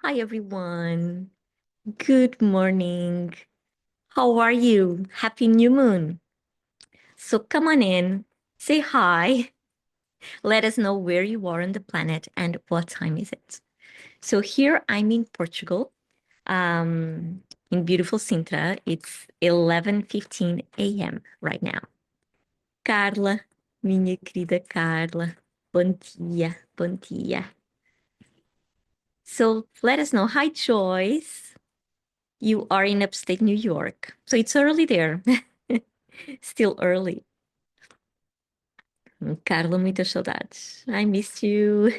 Hi, everyone. Good morning. How are you? Happy new moon. So come on in, say hi, let us know where you are on the planet and what time is it. So here I'm in Portugal, in beautiful Sintra. It's 11:15 a.m. right now. Carla, minha querida Carla, bom dia, bom dia. So let us know. Hi, Joyce. You are in upstate New York. So it's early there. Still early. Carla, muitas saudades. I missed you.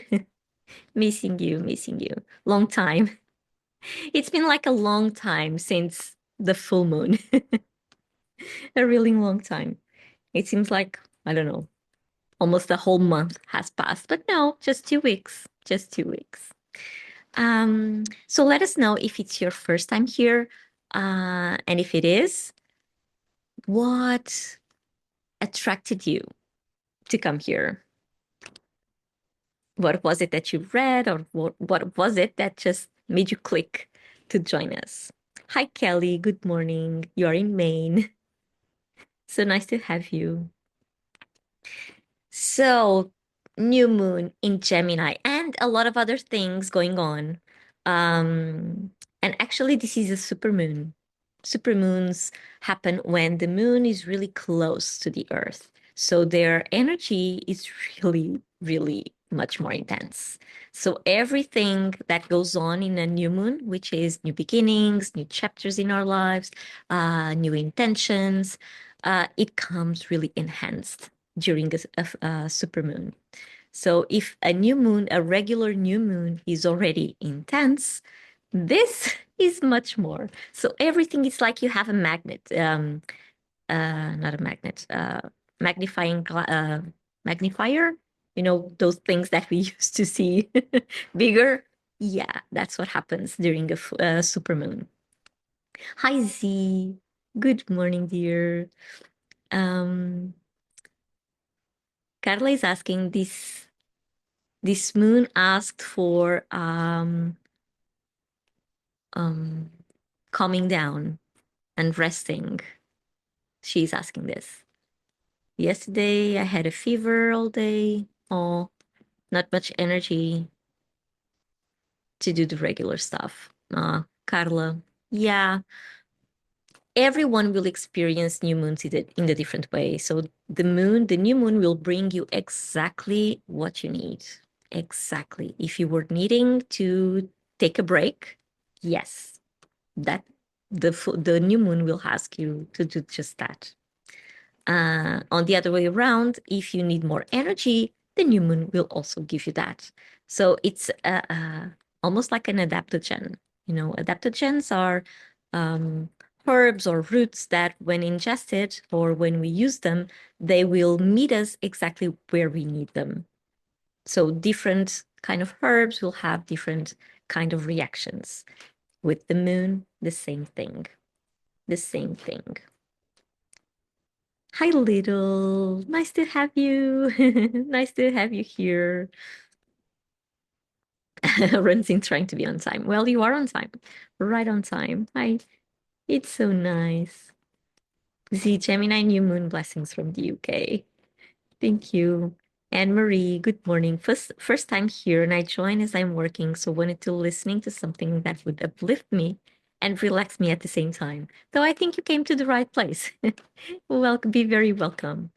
Missing you, missing you. Long time. It's been like a long time since the full moon. A really long time. It seems like, I don't know, almost a whole month has passed. But no, just 2 weeks. Just 2 weeks. So let us know if it's your first time here. And if it is, what attracted you to come here? What was it that you read, or what was it that just made you click to join us? Hi, Kelly. Good morning. You're in Maine. So nice to have you. So, new moon in Gemini and a lot of other things going on. And actually, this is a super moon. Super moons happen when the moon is really close to the earth. So their energy is really, really much more intense. So everything that goes on in a new moon, which is new beginnings, new chapters in our lives, new intentions, it comes really enhanced during a supermoon. So if a new moon, a regular new moon, is already intense, this is much more. So everything is like you have a magnet, not a magnet, magnifier. You know, those things that we used to see bigger. Yeah, that's what happens during a supermoon. Hi, Z. Good morning, dear. Um, Carla is asking this moon asked for um calming down and resting. She's asking this. Yesterday I had a fever all day. Oh, not much energy to do the regular stuff. Carla, yeah, everyone will experience new moons in a different way. So the new moon will bring you exactly what you need. Exactly. If you were needing to take a break, yes, that the new moon will ask you to do just that. On the other way around, if you need more energy, the new moon will also give you that. So it's almost like an adaptogen. You know, adaptogens are um, herbs or roots that, when ingested or when we use them, they will meet us exactly where we need them. So different kind of herbs will have different kind of reactions. With the moon, the same thing. The same thing. Hi, Little. Nice to have you. Nice to have you here. Renzin trying to be on time. Well, you are on time. Right on time. Hi. It's so nice. Z Gemini new moon blessings from the UK. Thank you. Anne Marie, good morning. First time here, and I join as I'm working, so wanted to listening to something that would uplift me and relax me at the same time. Though I think you came to the right place. Well, be very welcome.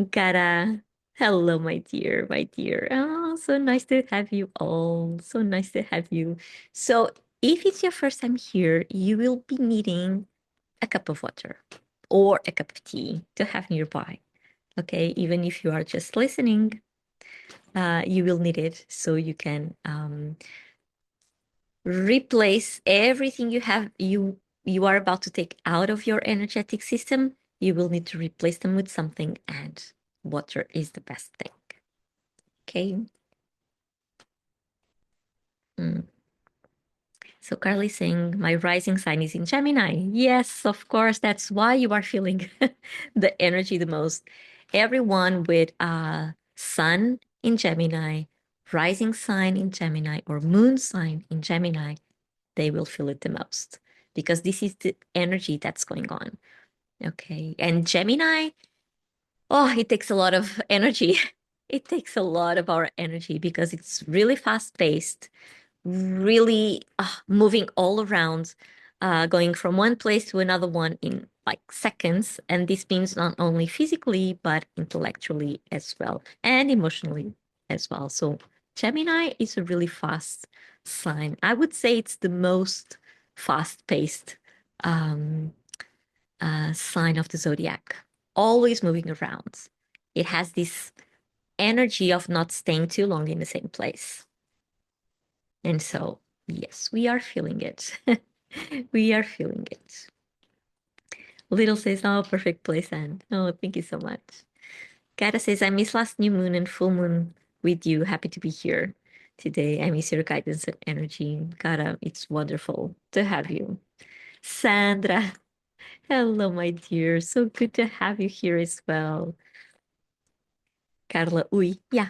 Gara, hello, my dear, my dear. Oh, so nice to have you all. So nice to have you. So if it's your first time here, you will be needing a cup of water or a cup of tea to have nearby. Okay, even if you are just listening, you will need it so you can replace everything you are about to take out of your energetic system. You will need to replace them with something, and water is the best thing. Okay. Mm. So Carly's saying my rising sign is in Gemini. Yes, of course, that's why you are feeling the energy the most. Everyone with sun in Gemini rising sign in Gemini or moon sign in Gemini, they will feel it the most because this is the energy that's going on. Okay. And Gemini, oh, it takes a lot of energy. It takes a lot of our energy because it's really fast paced, really moving all around, going from one place to another one in like seconds. And this means not only physically, but intellectually as well, and emotionally as well. So Gemini is a really fast sign. I would say it's the most fast paced um, sign of the zodiac, always moving around. It has this energy of not staying too long in the same place. And so, yes, we are feeling it. We are feeling it. Little says, oh, perfect place end. Oh, thank you so much. Kara says, I miss last new moon and full moon with you. Happy to be here today. I miss your guidance and energy. Kara, it's wonderful to have you. Sandra, hello, my dear. So good to have you here as well. Carla, ui. Yeah,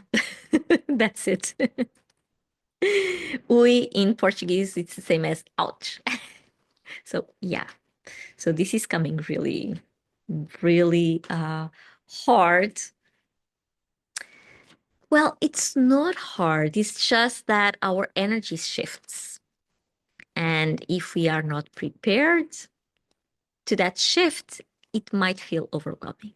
that's it. Ui in Portuguese, it's the same as ouch. So, yeah. So this is coming really, really hard. Well, it's not hard. It's just that our energy shifts. And if we are not prepared to that shift, it might feel overwhelming.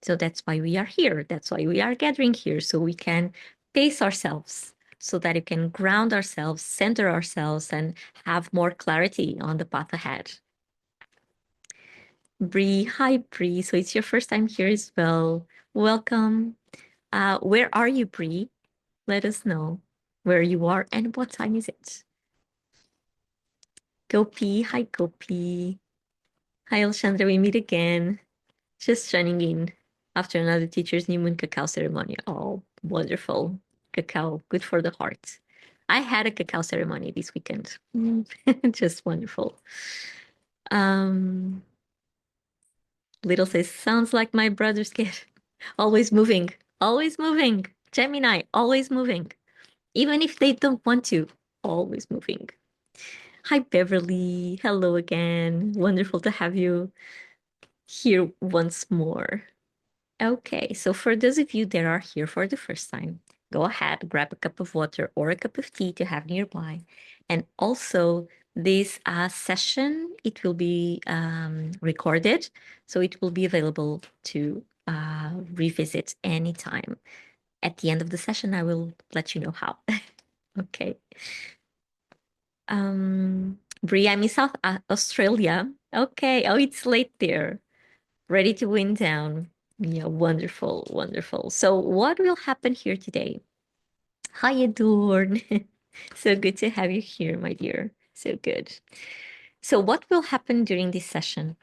So that's why we are here. That's why we are gathering here, so we can pace ourselves, so that we can ground ourselves, center ourselves, and have more clarity on the path ahead. Bree, hi Bree. So it's your first time here as well. Welcome. Where are you, Bree? Let us know where you are and what time is it. Gopi, hi Gopi. Hi Alexandra, we meet again. Just joining in after another teacher's new moon cacao ceremony. Oh, wonderful. Cacao, good for the heart. I had a cacao ceremony this weekend. Just wonderful. Um, Little says, sounds like my brother's kid. Always moving, always moving. Gemini, always moving. Even if they don't want to, always moving. Hi, Beverly. Hello again. Wonderful to have you here once more. Okay, so for those of you that are here for the first time, go ahead, grab a cup of water or a cup of tea to have nearby. And also, this session, it will be recorded, so it will be available to revisit anytime. At the end of the session, I will let you know how. Okay. Bri, I'm in South Australia. Okay. Oh, it's late there. Ready to wind down. Yeah, wonderful, wonderful. So what will happen here today? Hi, Adorn. So good to have you here, my dear. So good. So what will happen during this session?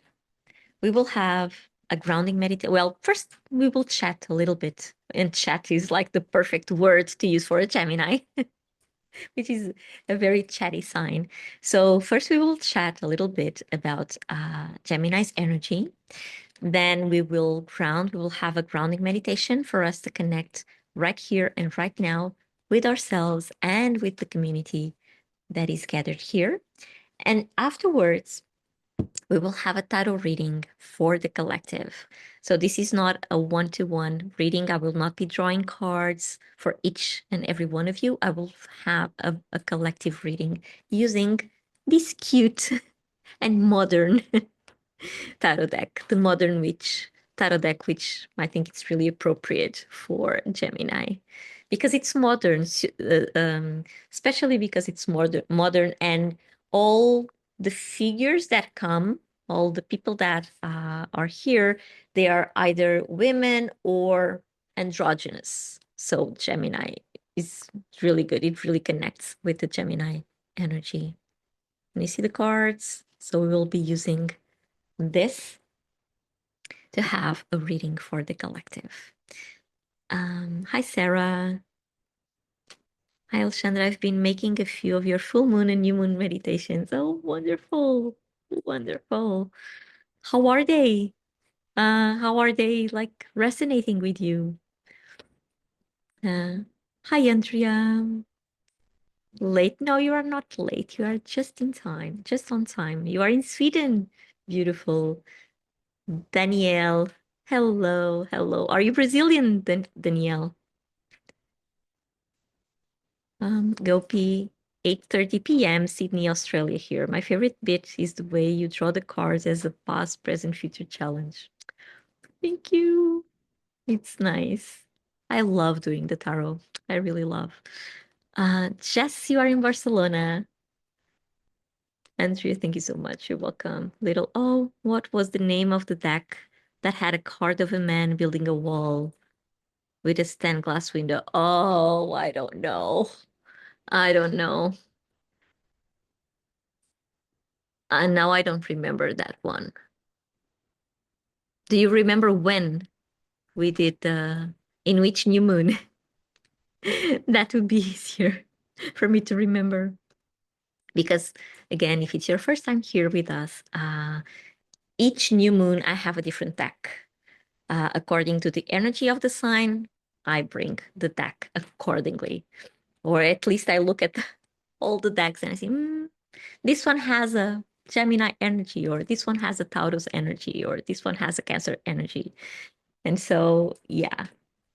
We will have a grounding meditation. Well, first we will chat a little bit. And chat is like the perfect word to use for a Gemini, which is a very chatty sign. So first we will chat a little bit about Gemini's energy. Then we will ground. We will have a grounding meditation for us to connect right here and right now with ourselves and with the community that is gathered here. And afterwards, we will have a tarot reading for the collective. So this is not a one-to-one reading. I will not be drawing cards for each and every one of you. I will have a collective reading using this cute and modern tarot deck, the Modern Witch tarot deck, which I think it's really appropriate for Gemini because it's modern, especially because it's modern, and all the figures that come, all the people that are here, they are either women or androgynous. So Gemini is really good. It really connects with the Gemini energy. And you see the cards. So we will be using this to have a reading for the collective. Hi, Sarah. Hi, Alexandra. I've been making a few of your full moon and new moon meditations. Oh, wonderful. Wonderful. How are they? How are they like resonating with you? Uh, Hi, Andrea. Late? No, you are not late. You are just in time, just on time. You are in Sweden. Beautiful. Danielle. Hello, hello. Are you Brazilian, Danielle? Gopi, 8:30 p.m. Sydney, Australia here. My favorite bit is the way you draw the cards as a past, present, future challenge. Thank you. It's nice. I love doing the tarot. I really love. Jess, you are in Barcelona. Andrea, thank you so much. You're welcome. Little, oh, what was the name of the deck that had a card of a man building a wall with a stained glass window? Oh, I don't know. I don't know. Now I don't remember that one. Do you remember when we did in which new moon? That would be easier for me to remember. Because again, if it's your first time here with us, each new moon I have a different deck. According to the energy of the sign, I bring the deck accordingly. Or at least I look at all the decks and I say, this one has a Gemini energy, or this one has a Taurus energy, or this one has a Cancer energy. And so, yeah,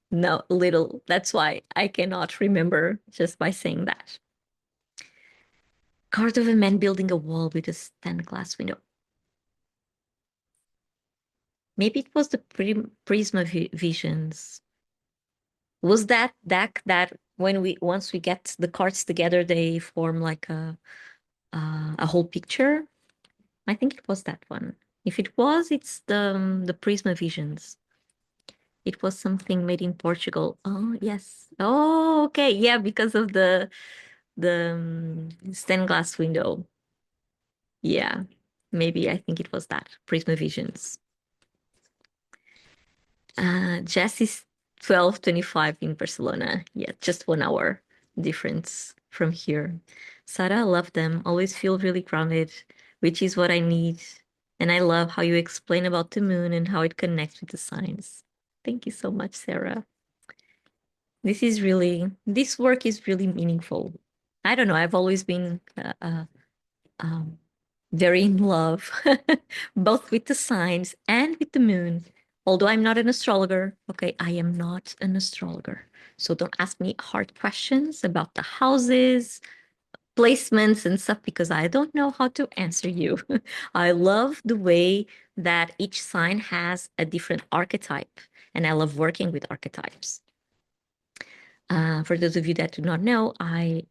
no, little. That's why I cannot remember just by saying that. Card of a man building a wall with a stained glass window. Maybe it was the Prisma Visions. Was that deck that when we once we get the cards together, they form like a whole picture? I think it was that one. If it was, it's the Prisma Visions. It was something made in Portugal. Oh, yes. Oh, okay. Yeah, because of the stained glass window. Yeah, maybe I think it was that Prisma Visions. Jess is 12:25 in Barcelona. Yeah, just 1 hour difference from here. Sarah, I love them. Always feel really grounded, which is what I need. And I love how you explain about the moon and how it connects with the signs. Thank you so much, Sarah. This work is really meaningful. I don't know, I've always been um, very in love, both with the signs and with the moon. Although I'm not an astrologer, okay, I am not an astrologer. So don't ask me hard questions about the houses, placements, and stuff because I don't know how to answer you. I love the way that each sign has a different archetype, and I love working with archetypes. For those of you that do not know, I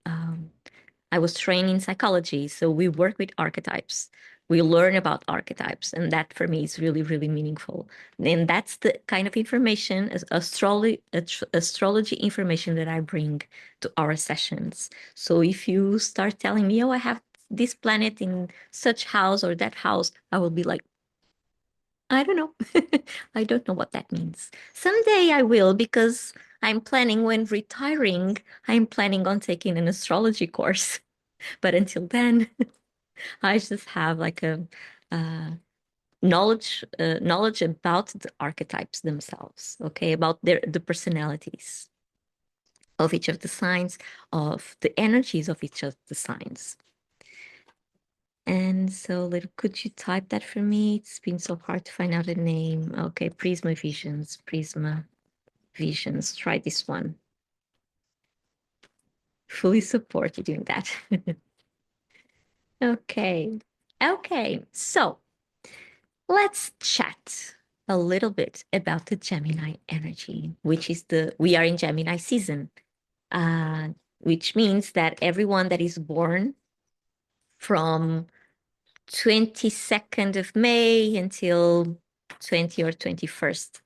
was trained in psychology, so we work with archetypes. We learn about archetypes, and that for me is really, really meaningful. And that's the kind of information, astrology information that I bring to our sessions. So if you start telling me, oh, I have this planet in such house or that house, I will be like, I don't know. I don't know what that means. Someday I will, because I'm planning when retiring, I'm planning on taking an astrology course. But until then, I just have like a knowledge about the archetypes themselves, okay, about the personalities of each of the signs, of the energies of each of the signs. And so, could you type that for me? It's been so hard to find out a name. Okay, Prisma Visions, Prisma Visions. Try this one. Fully support you doing that. Okay. Okay. So let's chat a little bit about the Gemini energy, which is we are in Gemini season, which means that everyone that is born from 22nd of May until 20 or 21st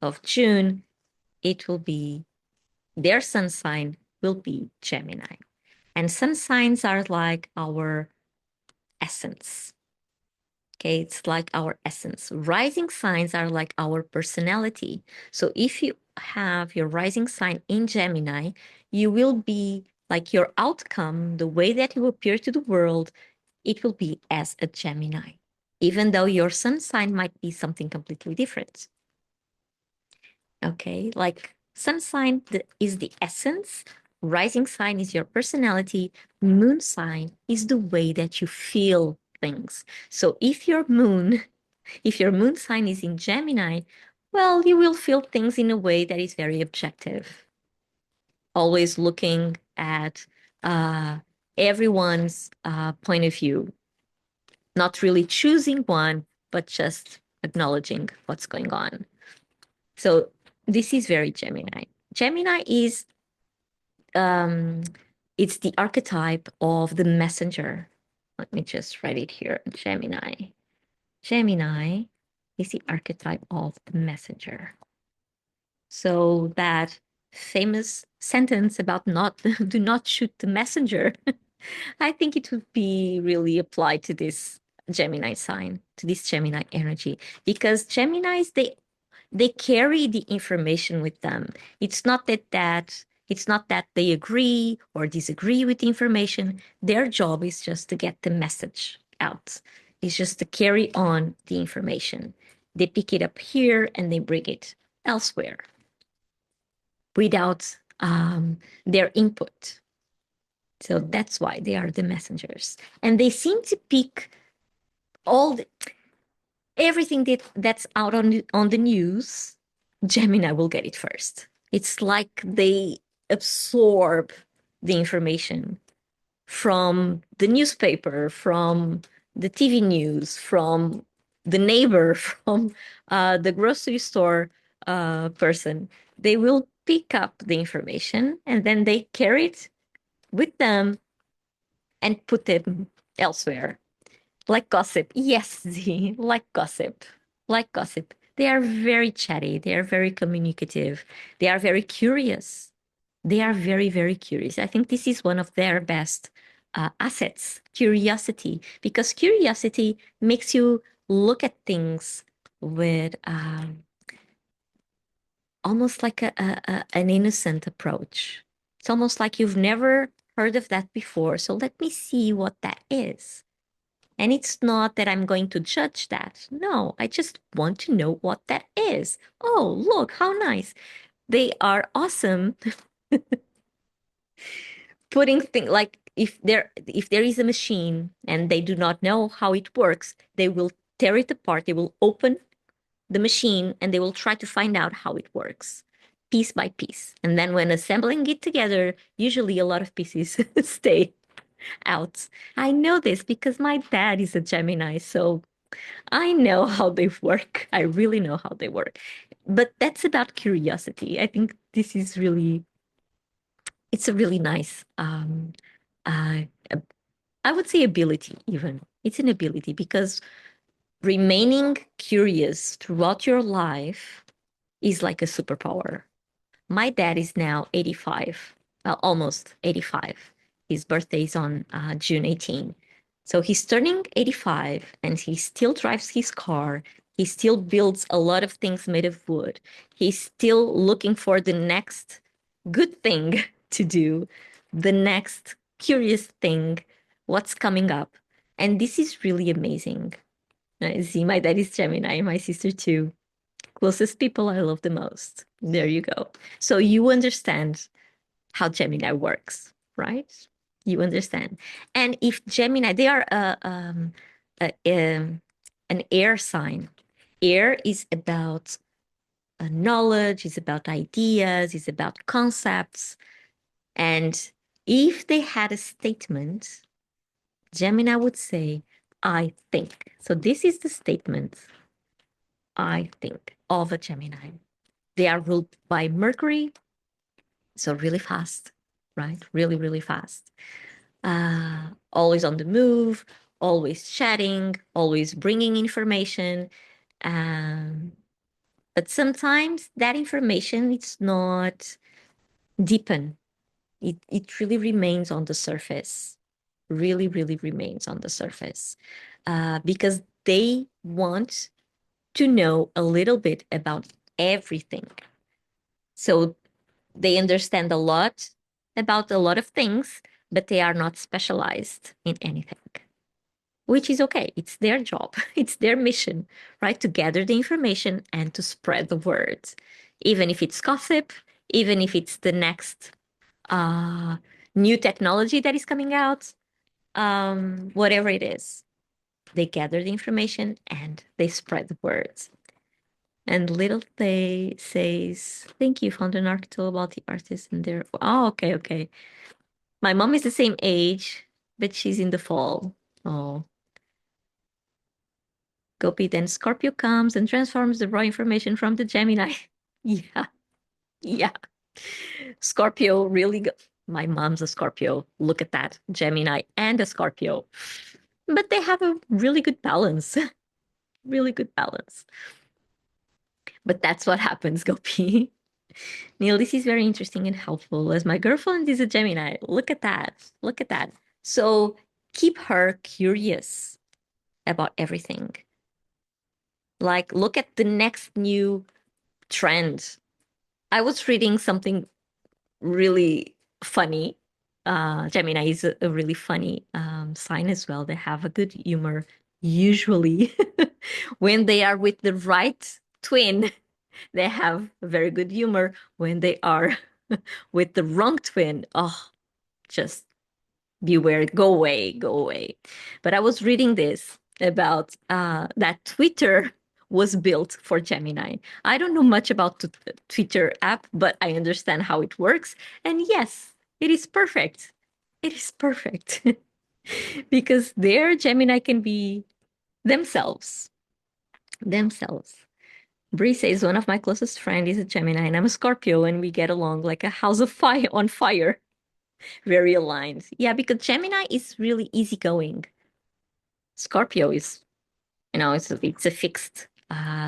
of June, it will be their sun sign will be Gemini. And sun signs are like our essence. Okay, it's like our essence. Rising signs are like our personality. So if you have your rising sign in Gemini, you will be like your outcome, the way that you appear to the world, it will be as a Gemini, even though your sun sign might be something completely different. Okay, like Sun sign is the essence. Rising sign is your personality. Moon sign is the way that you feel things. So if your moon sign is in Gemini, well, you will feel things in a way that is very objective, always looking at uh, everyone's point of view, not really choosing one, but just acknowledging what's going on. So this is very Gemini. Gemini is it's the archetype of the messenger. Let me just write it here. Gemini. Gemini is the archetype of the messenger. So that famous sentence about not do not shoot the messenger, I think it would be really applied to this Gemini sign, to this Gemini energy, because Geminis, they carry the information with them. It's not that they agree or disagree with the information. Their job is just to get the message out. It's just to carry on the information. They pick it up here and they bring it elsewhere without their input. So that's why they are the messengers. And they seem to pick everything that's out on the news. Gemini will get it first. It's like they absorb the information from the newspaper, from the TV news, from the neighbor, from the grocery store person. They will pick up the information and then they carry it with them and put it elsewhere. Like gossip. Yes, Z, like gossip. Like gossip. They are very chatty. They are very communicative. They are very curious. They are very, very curious. I think this is one of their best assets, curiosity, because curiosity makes you look at things with almost like an innocent approach. It's almost like you've never heard of that before. So let me see what that is. And it's not that I'm going to judge that. No, I just want to know what that is. Oh, look, how nice. They are awesome putting things like if there is a machine and they do not know how it works, they will tear it apart. They will open the machine and they will try to find out how it works piece by piece. And then when assembling it together, usually a lot of pieces stay out. I know this because my dad is a Gemini, so I know how they work. I really know how they work. But that's about curiosity. I think this is really, it's a really nice, uh, I would say ability even. It's an ability because remaining curious throughout your life is like a superpower. My dad is now 85, almost 85. His birthday is on June 18. So he's turning 85 and he still drives his car. He still builds a lot of things made of wood. He's still looking for the next good thing to do, the next curious thing, what's coming up. And this is really amazing. See, my dad is Gemini, my sister too. Closest people I love the most. There you go. So you understand how Gemini works, right? You understand. And if Gemini, they are a, an air sign. Air is about knowledge, is about ideas, is about concepts. And if they had a statement, Gemini would say, I think. So this is the statement, I think, of a Gemini. They are ruled by Mercury, so really fast, right? Really, really fast. Always on the move, always chatting, always bringing information. But sometimes that information, it's not deepen. It really remains on the surface, really, really remains on the surface because they want to know a little bit about everything. So they understand a lot about a lot of things, but they are not specialized in anything, which is okay. It's their job, it's their mission, right? To gather the information and to spread the word. Even if it's gossip, even if it's the next new technology that is coming out, whatever it is, they gather the information and they spread the words. And little Thay says, "Thank you, found an article about the artist and their." Oh, okay, okay. My mom is the same age, but she's in the fall. Oh. Gopi, then Scorpio comes and transforms the raw information from the Gemini. Yeah, yeah. Scorpio really my mom's a Scorpio. Look at that. Gemini and a Scorpio. But they have a really good balance. Really good balance. But that's what happens, Gopi. Neil, this is very interesting and helpful as my girlfriend is a Gemini. Look at that. Look at that. So keep her curious about everything. Like, look at the next new trend. I was reading something really funny. Gemini is a really funny sign as well. They have a good humor usually when they are with the right twin. They have very good humor when they are with the wrong twin. Oh, just beware, go away, go away. But I was reading this about that Twitter was built for Gemini. I don't know much about the Twitter app, but I understand how it works. And yes, it is perfect. It is perfect because their Gemini can be themselves. Themselves. Bree says one of my closest friends is a Gemini and I'm a Scorpio and we get along like a house of fire on fire. Very aligned. Yeah, because Gemini is really easygoing. Scorpio is, it's a fixed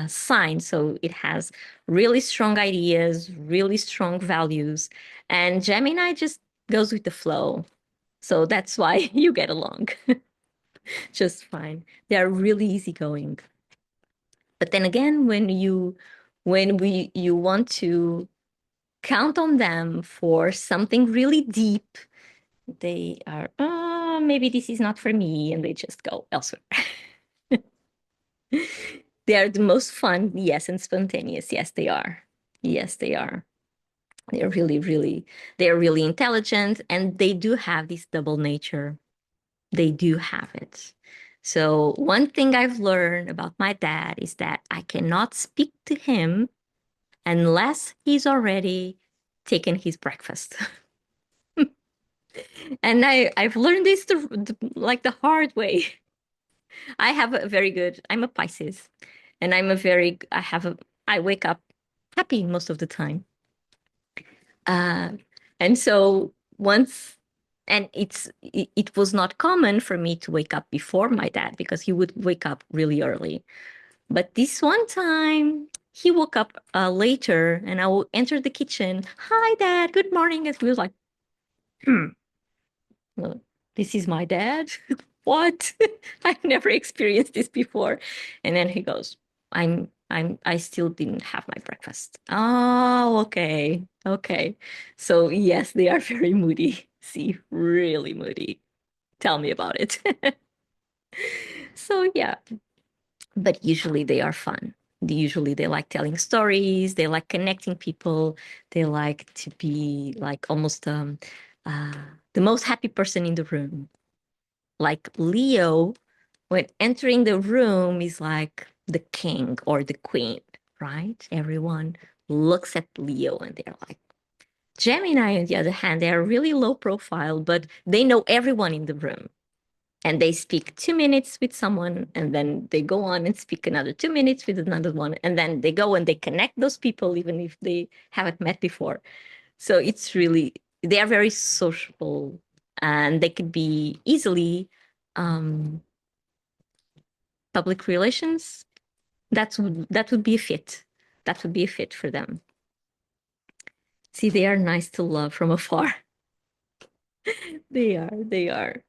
sign, so it has really strong ideas, really strong values, and Gemini just goes with the flow. So that's why you get along just fine. They are really easygoing. But then again, you want to count on them for something really deep, they are, maybe this is not for me, and they just go elsewhere. They are the most fun, yes, and spontaneous. Yes, they are. Yes, they are. They're they're really intelligent, and they do have this double nature. They do have it. So one thing I've learned about my dad is that I cannot speak to him unless he's already taken his breakfast. And I've learned this like the hard way. I have a very good, I'm a Pisces, and I wake up happy most of the time. Uh, and so once, and it was not common for me to wake up before my dad because he would wake up really early. But this one time, he woke up later, and I will enter the kitchen. Hi, Dad. Good morning. And he was like, hmm. Well, this is my dad. What? I've never experienced this before. And then he goes, I still didn't have my breakfast. Oh, okay. Okay. So yes, they are very moody. See, really moody. Tell me about it. So yeah, but usually they are fun. Usually they like telling stories, they like connecting people, they like to be like almost uh, the most happy person in the room. Like Leo, when entering the room, is like the king or the queen, right? Everyone looks at Leo and they're like, Gemini, on the other hand, they are really low profile, but they know everyone in the room. And they speak 2 minutes with someone, and then they go on and speak another 2 minutes with another one. And then they go and they connect those people, even if they haven't met before. So they are very sociable and they could be easily um, public relations. That would be a fit. That would be a fit for them. See, they are nice to love from afar. They are.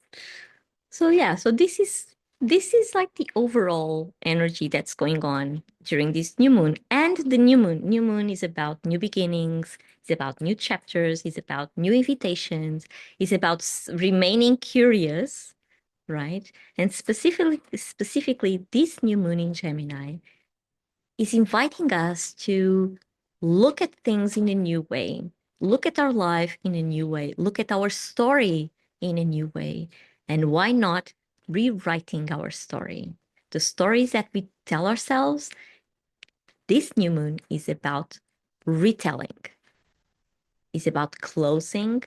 So yeah, so this is like the overall energy that's going on during this new moon. And the new moon is about new beginnings, it's about new chapters, it's about new invitations, it's about remaining curious, right? And specifically this new moon in Gemini is inviting us to look at things in a new way, look at our life in a new way, look at our story in a new way. And why not rewriting our story? The stories that we tell ourselves, this new moon is about retelling, is about closing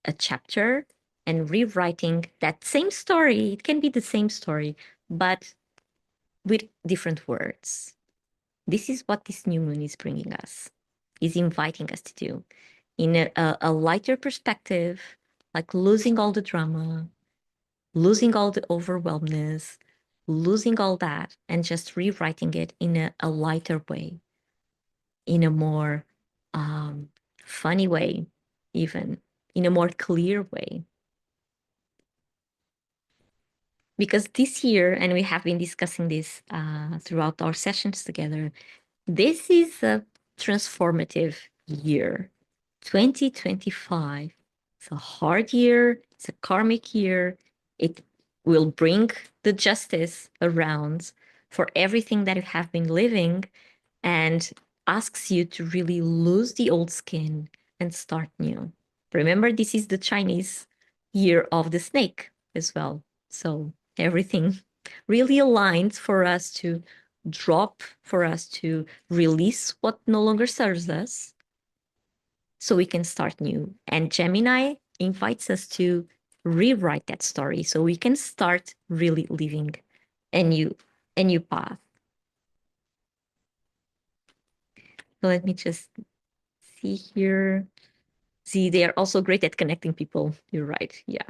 a chapter and rewriting that same story. It can be the same story, but with different words. This is what this new moon is bringing us, is inviting us to do in a lighter perspective, like losing all the drama, losing all the overwhelmness, losing all that, and just rewriting it in a lighter way, in a more funny way, even in a more clear way. Because this year, and we have been discussing this throughout our sessions together, this is a transformative year. 2025. It's a hard year, it's a karmic year. It will bring the justice around for everything that you have been living and asks you to really lose the old skin and start new. Remember, this is the Chinese year of the snake as well. So everything really aligns for us to drop, for us to release what no longer serves us so we can start new. And Gemini invites us to rewrite that story so we can start really living a new path. So let me just see here. See, they are also great at connecting people. You're right. Yeah.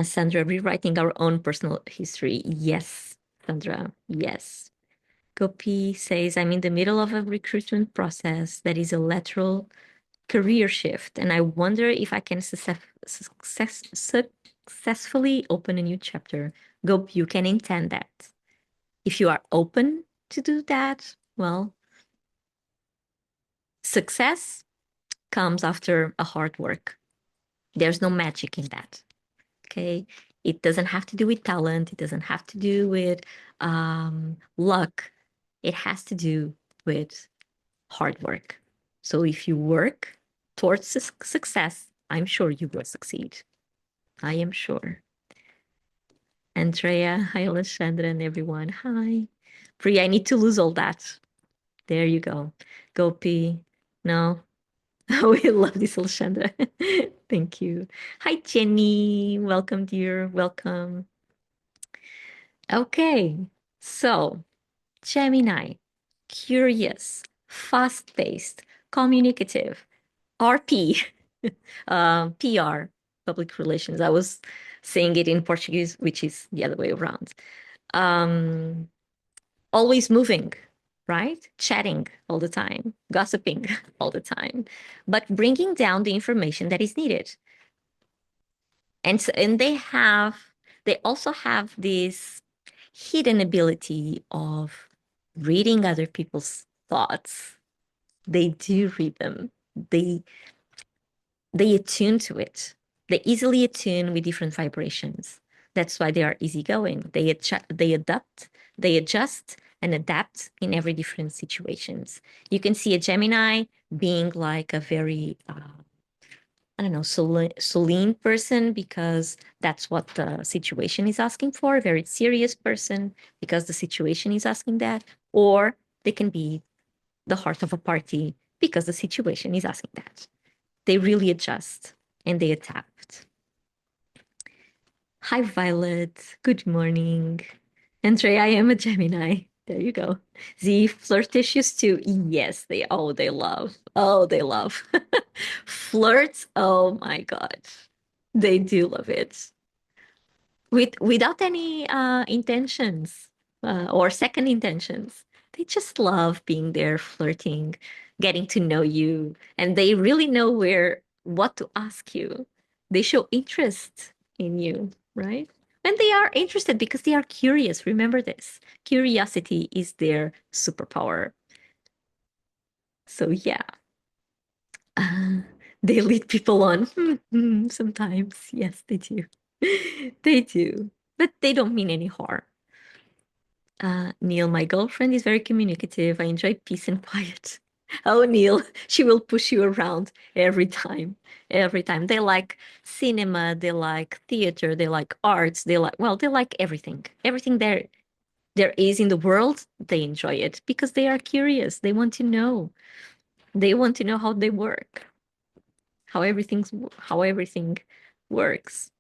Sandra, rewriting our own personal history. Yes, Sandra. Yes. Gopi says, I'm in the middle of a recruitment process that is a lateral career shift, and I wonder if I can successfully open a new chapter. Gopi, you can intend that. If you are open to do that, well, success comes after a hard work. There's no magic in that. Okay. It doesn't have to do with talent. It doesn't have to do with luck. It has to do with hard work. So if you work towards success, I'm sure you will succeed. I am sure. Andrea, hi, Alexandra, and everyone. Hi. Priya, I need to lose all that. There you go. Gopi. No. We love this, Alexandra. Thank you. Hi, Jenny. Welcome, dear. Welcome. Okay. So, Gemini, curious, fast paced, communicative, RP, PR, public relations. I was saying it in Portuguese, which is the other way around. Um, always moving, right? Chatting all the time, gossiping all the time, but bringing down the information that is needed. And so, and they also have this hidden ability of reading other people's thoughts. They do read them. They attune to it. They easily attune with different vibrations. That's why they are easygoing. They adapt, they adjust and adapt in every different situations. You can see a Gemini being like a very I don't know, Celine person because that's what the situation is asking for, a very serious person because the situation is asking that, or they can be the heart of a party because the situation is asking that. They really adjust and they adapt. Hi, Violet. Good morning. Andrea, I am a Gemini. There you go. The flirtatious too. Yes, they love. Oh, they love. Flirts. Oh my God. They do love it. Without any intentions or second intentions. They just love being there, flirting, getting to know you, and they really know what to ask you. They show interest in you, right? And they are interested because they are curious. Remember this. Curiosity is their superpower. So yeah. Uh, they lead people on. Sometimes. Yes, they do. They do. But they don't mean any harm. Neil, my girlfriend is very communicative. I enjoy peace and quiet. Oh, Neil, she will push you around every time. Every time. They like cinema, they like theater, they like arts, they like everything. Everything there is in the world, they enjoy it because they are curious. They want to know. They want to know how they work, how everything works.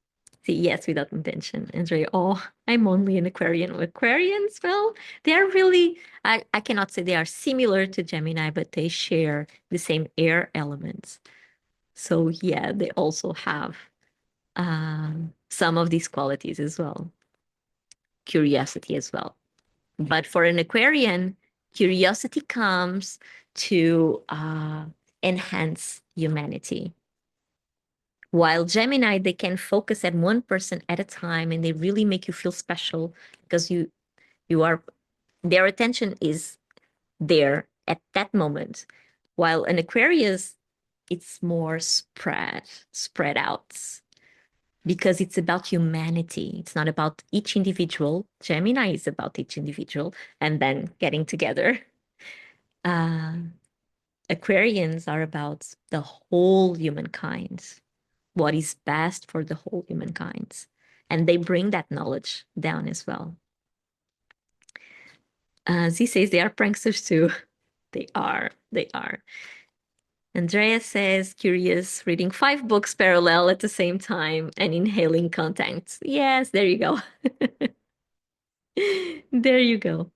See, yes, without intention. Andrea, oh, I'm only an Aquarian. Aquarians, well, they're really, I cannot say they are similar to Gemini, but they share the same air elements. So yeah, they also have some of these qualities as well. Curiosity as well. But for an Aquarian, curiosity comes to enhance humanity. While Gemini, they can focus at one person at a time and they really make you feel special because you are their attention is there at that moment. While an Aquarius, it's more spread out because it's about humanity. It's not about each individual. Gemini is about each individual and then getting together. Uh, Aquarians are about the whole humankind, what is best for the whole humankind. And they bring that knowledge down as well. Z says they are pranksters too. They are. They are. Andrea says, curious, reading 5 books parallel at the same time and inhaling content. Yes, there you go. There you go.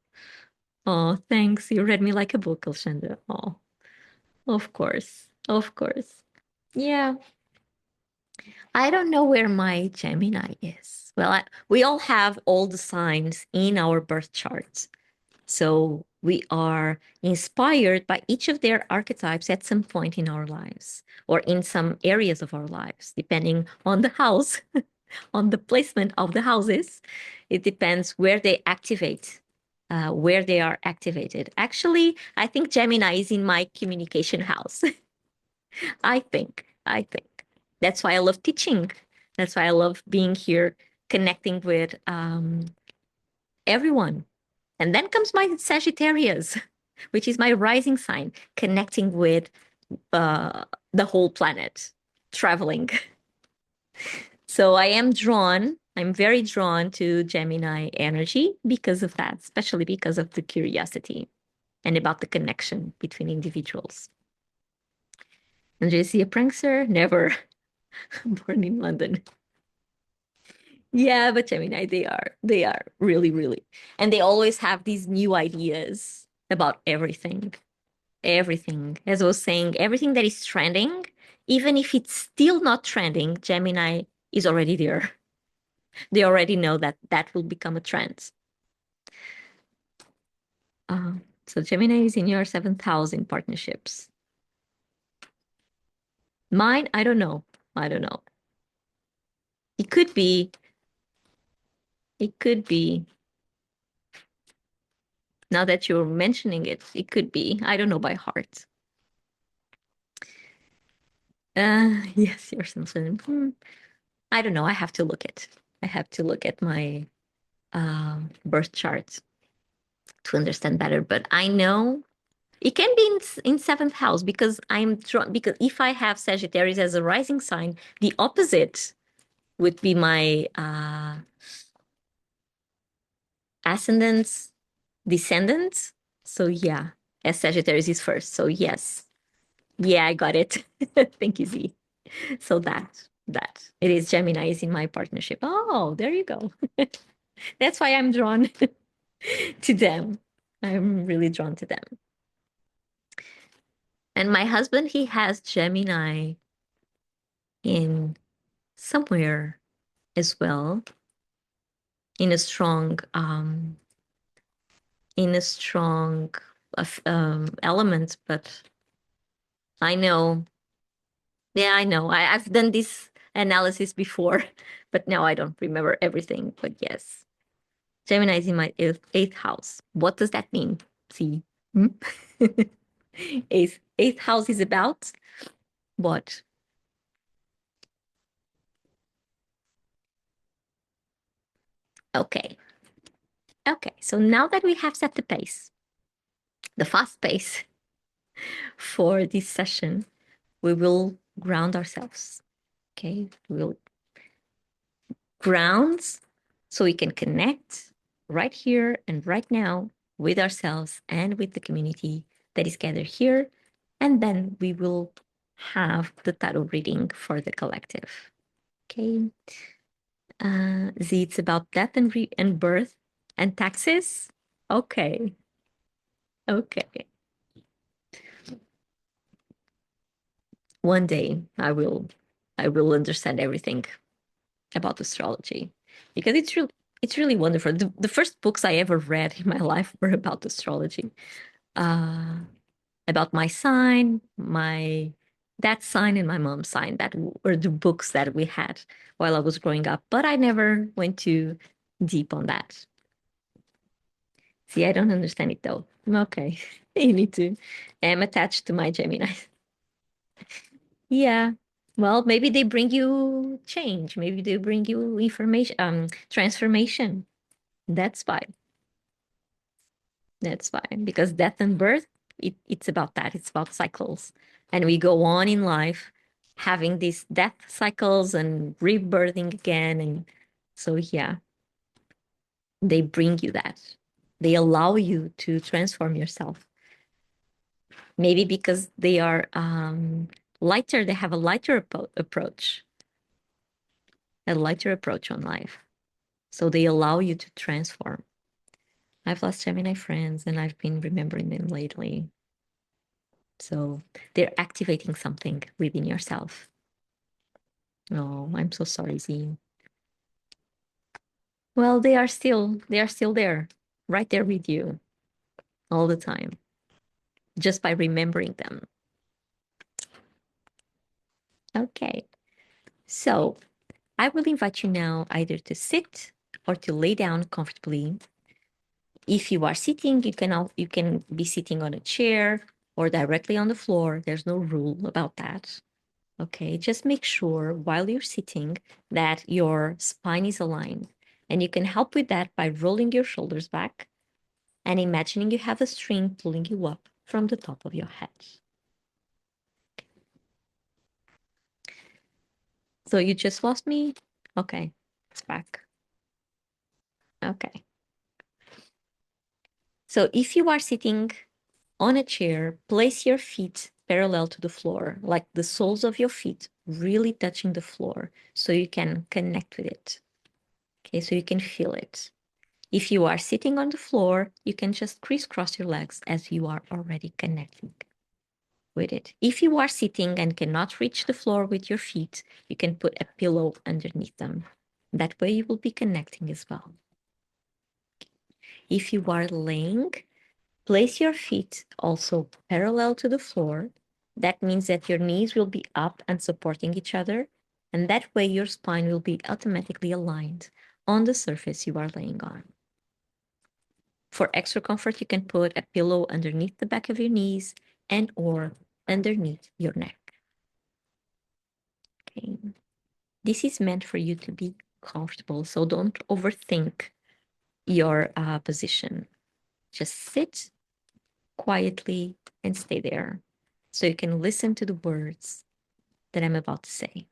Oh, thanks. You read me like a book, Alexandra. Oh, of course. Of course. Yeah. I don't know where my Gemini is. Well, we all have all the signs in our birth charts. So we are inspired by each of their archetypes at some point in our lives or in some areas of our lives, depending on the house, on the placement of the houses. It depends where they activate, where they are activated. Actually, I think Gemini is in my communication house. I think. That's why I love teaching. That's why I love being here, connecting with everyone. And then comes my Sagittarius, which is my rising sign, connecting with the whole planet, traveling. So I'm very drawn to Gemini energy because of that, especially because of the curiosity and about the connection between individuals. And is he a prankster? Never. Born in London. Yeah, but Gemini, they are really, really. And they always have these new ideas about everything. Everything. As I was saying, everything that is trending, even if it's still not trending, Gemini is already there. They already know that that will become a trend. So Gemini is in your 7th house in partnerships. Mine, I don't know. I don't know. It could be. It could be. Now that you're mentioning it, it could be. I don't know by heart. Yes, you're something. I don't know. I have to look at. I have to look at my birth chart to understand better. But I know it can be in 7th house because I'm drawn. Because if I have Sagittarius as a rising sign, the opposite would be my ascendant, descendant. So yeah, as Sagittarius is first. So yes, yeah, I got it. Thank you, Z. So that it is Gemini is in my partnership. Oh, there you go. That's why I'm drawn to them. I'm really drawn to them. And my husband, he has Gemini in somewhere as well, in a strong element. But I know, yeah, I know. I've done this analysis before, but now I don't remember everything. But yes, Gemini is in my eighth house. What does that mean? See, hmm? Eighth house is about what? Okay. Okay, so now that we have set the pace, the fast pace for this session, we will ground ourselves. Okay, we'll ground so we can connect right here and right now with ourselves and with the community that is gathered here. And then we will have the tarot reading for the collective. Okay. Z, it's about death and birth and taxes. Okay. Okay. One day I will understand everything about astrology because it's really wonderful. The first books I ever read in my life were about astrology, uh, about my sign, my dad's sign, and my mom's sign. That were the books that we had while I was growing up, but I never went too deep on that. See, I don't understand it though. Okay, you need to. I'm attached to my Gemini. Yeah. Well, maybe they bring you change. Maybe they bring you information, transformation. That's fine. That's fine. Because death and birth, it's about that. It's about cycles. And we go on in life having these death cycles and rebirthing again. And so, yeah, they bring you that. They allow you to transform yourself. Maybe because they are lighter, they have a lighter approach, a lighter approach on life. So they allow you to transform. I've lost Gemini friends and I've been remembering them lately. So they're activating something within yourself. Oh, I'm so sorry, Z. Well, they are still there, right there with you all the time, just by remembering them. Okay. So I will invite you now either to sit or to lay down comfortably. If you are sitting, you can be sitting on a chair or directly on the floor. There's no rule about that. Okay, just make sure while you're sitting that your spine is aligned. And you can help with that by rolling your shoulders back and imagining you have a string pulling you up from the top of your head. So you just lost me? Okay, it's back. Okay. So if you are sitting on a chair, place your feet parallel to the floor, like the soles of your feet really touching the floor so you can connect with it. Okay, so you can feel it. If you are sitting on the floor, you can just crisscross your legs as you are already connecting with it. If you are sitting and cannot reach the floor with your feet, you can put a pillow underneath them. That way you will be connecting as well. If you are laying, place your feet also parallel to the floor. That means that your knees will be up and supporting each other. And that way your spine will be automatically aligned on the surface you are laying on. For extra comfort, you can put a pillow underneath the back of your knees and or underneath your neck. Okay. This is meant for you to be comfortable, so don't overthink your position. Just sit quietly and stay there so you can listen to the words that I'm about to say.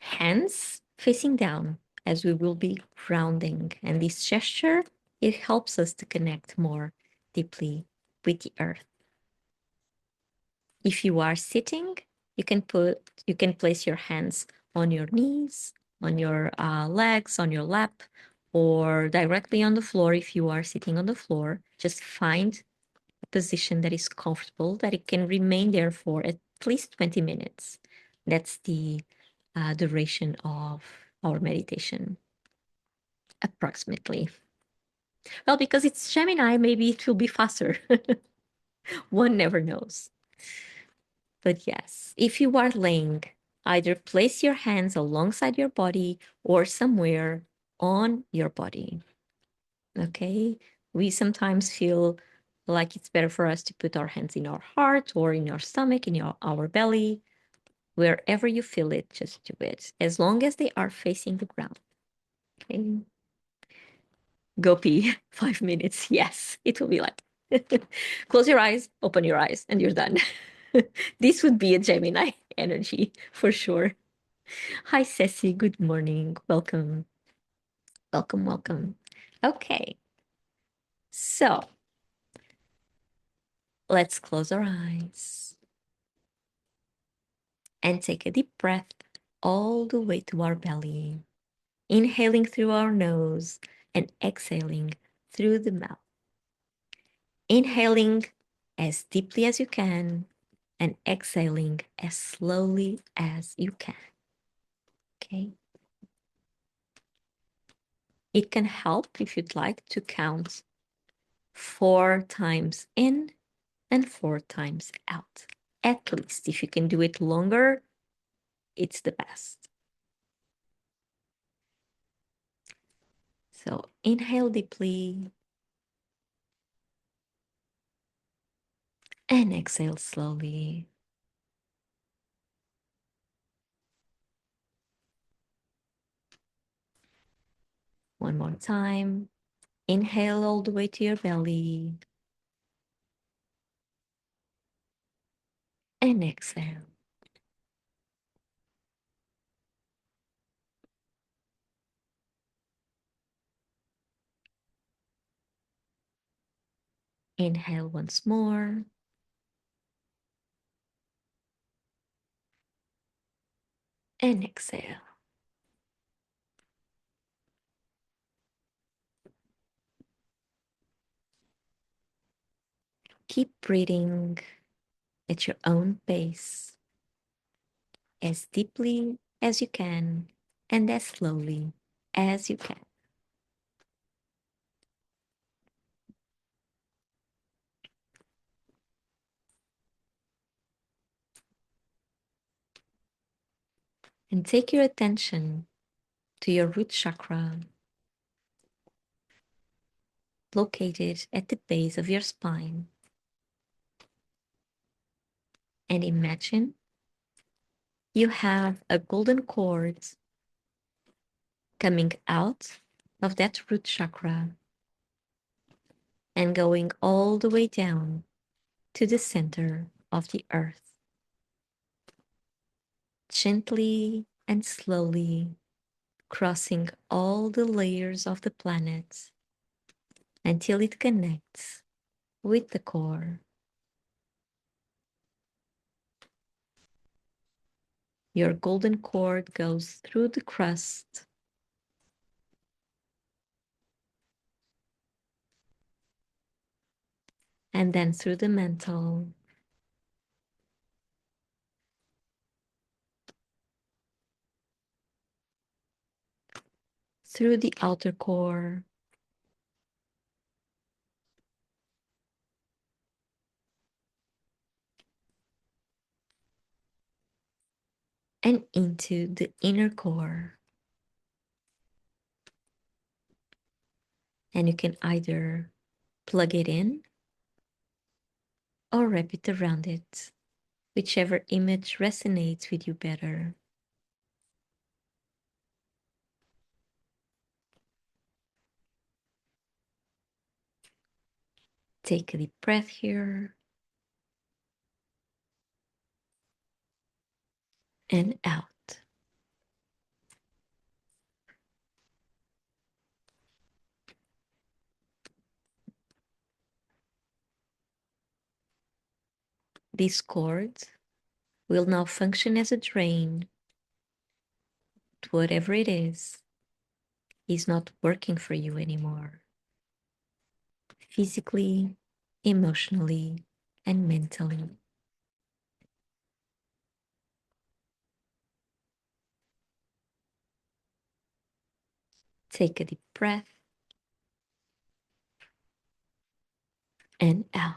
Hands facing down as we will be grounding. And this gesture, it helps us to connect more deeply with the earth. If you are sitting, you can place your hands on your knees, on your legs, on your lap, or directly on the floor. If you are sitting on the floor, just find a position that is comfortable, that it can remain there for at least 20 minutes. That's the duration of our meditation, approximately. Well, because it's Gemini, maybe it will be faster. One never knows. But yes, if you are laying, either place your hands alongside your body or somewhere on your body. Okay? We sometimes feel like it's better for us to put our hands in our heart or in our stomach, in our belly. Wherever you feel it, just do it. As long as they are facing the ground. Okay. Go pee 5 minutes. Yes, it will be like close your eyes, open your eyes, and you're done. This would be a Gemini energy for sure. Hi, Ceci. Good morning. Welcome. Welcome, welcome. Okay. So let's close our eyes and take a deep breath all the way to our belly. Inhaling through our nose and exhaling through the mouth. Inhaling as deeply as you can and exhaling as slowly as you can. Okay. It can help if you'd like to count 4 times in and 4 times out. At least if you can do it longer, it's the best. So inhale deeply and exhale slowly. One more time. Inhale all the way to your belly and exhale. Inhale once more and exhale. Keep breathing at your own pace, as deeply as you can and as slowly as you can. And take your attention to your root chakra, located at the base of your spine. And imagine you have a golden cord coming out of that root chakra and going all the way down to the center of the earth. Gently and slowly crossing all the layers of the planet until it connects with the core. Your golden cord goes through the crust and then through the mantle, through the outer core, and into the inner core. And you can either plug it in or wrap it around it, whichever image resonates with you better. Take a deep breath here and out. This cord will now function as a drain to whatever it is not working for you anymore. Physically, emotionally, and mentally. Take a deep breath and out.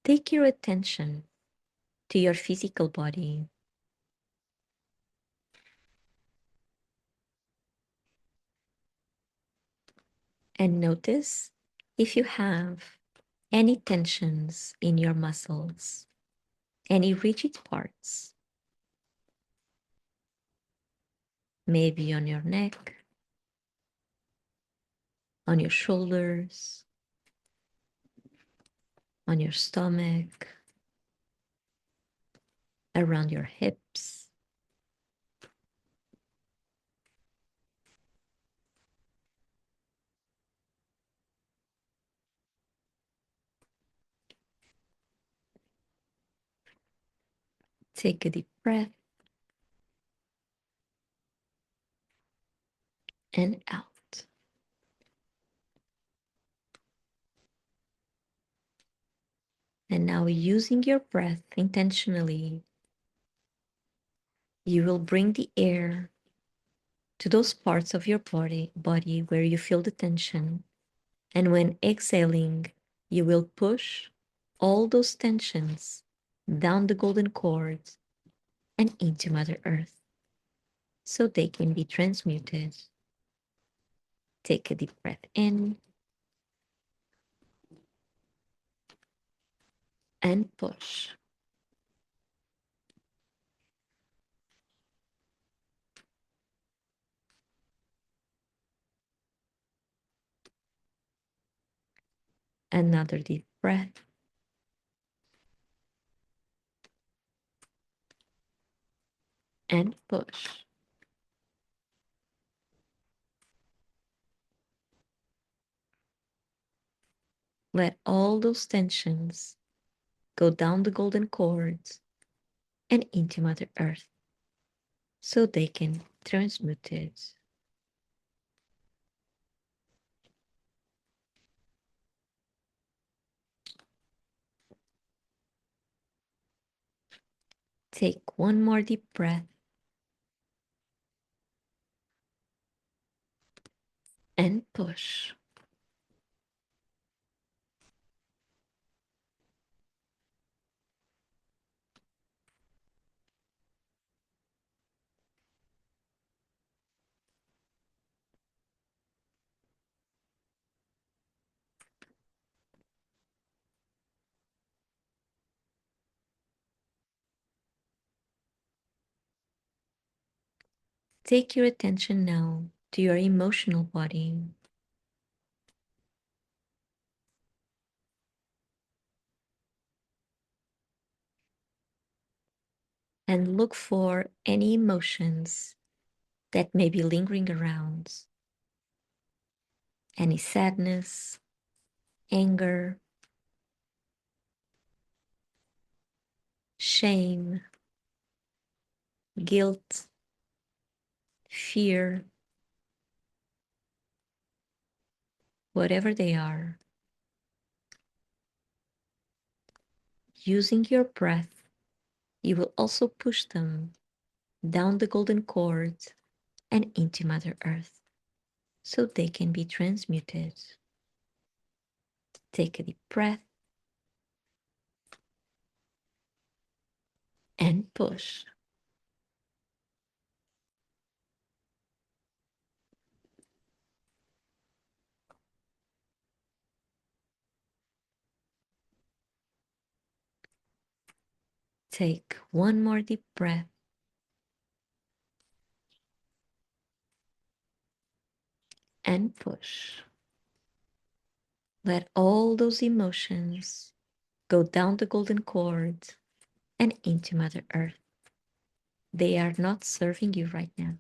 Take your attention to your physical body. And notice if you have any tensions in your muscles, any rigid parts, maybe on your neck, on your shoulders, on your stomach, around your hips. Take a deep breath and out. And now, using your breath intentionally, you will bring the air to those parts of your body where you feel the tension. And when exhaling, you will push all those tensions down the golden cords and into Mother Earth so they can be transmuted. Take a deep breath in and push. Another deep breath. And push. Let all those tensions go down the golden cords and into Mother Earth so they can transmute it. Take one more deep breath and push. Take your attention now to your emotional body. And look for any emotions that may be lingering around. Any sadness, anger, shame, guilt, fear, whatever they are. Using your breath, you will also push them down the golden cords and into Mother Earth so they can be transmuted. Take a deep breath and push. Take one more deep breath and push. Let all those emotions go down the golden cord and into Mother Earth. They are not serving you right now.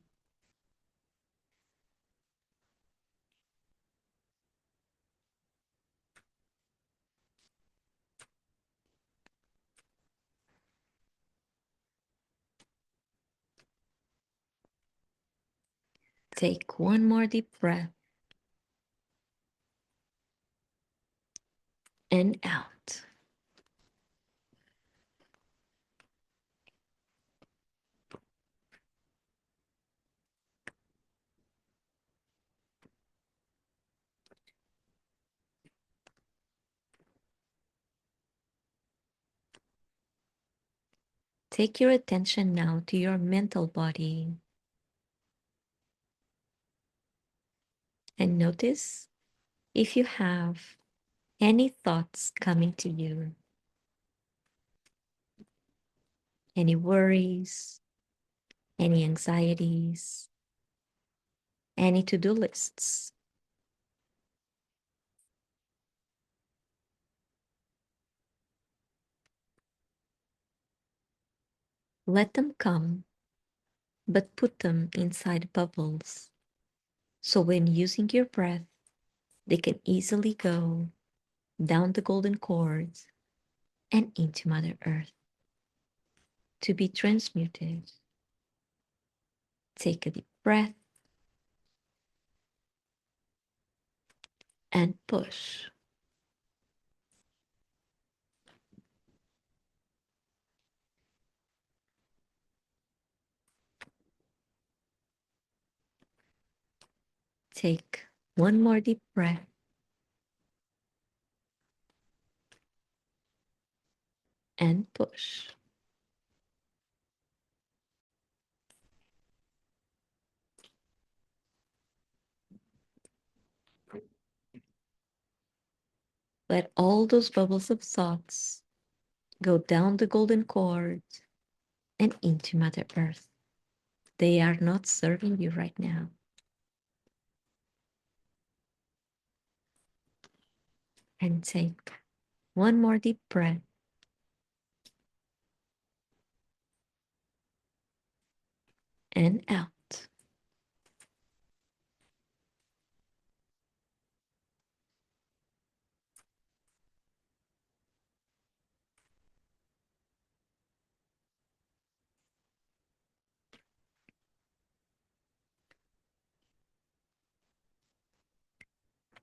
Take one more deep breath and out. Take your attention now to your mental body and notice if you have any thoughts coming to you, any worries, any anxieties, any to-do lists. Let them come, but put them inside bubbles. So when using your breath, they can easily go down the golden cords and into Mother Earth to be transmuted. Take a deep breath and push. Take one more deep breath and push. Let all those bubbles of thoughts go down the golden cord and into Mother Earth. They are not serving you right now. And take one more deep breath and out.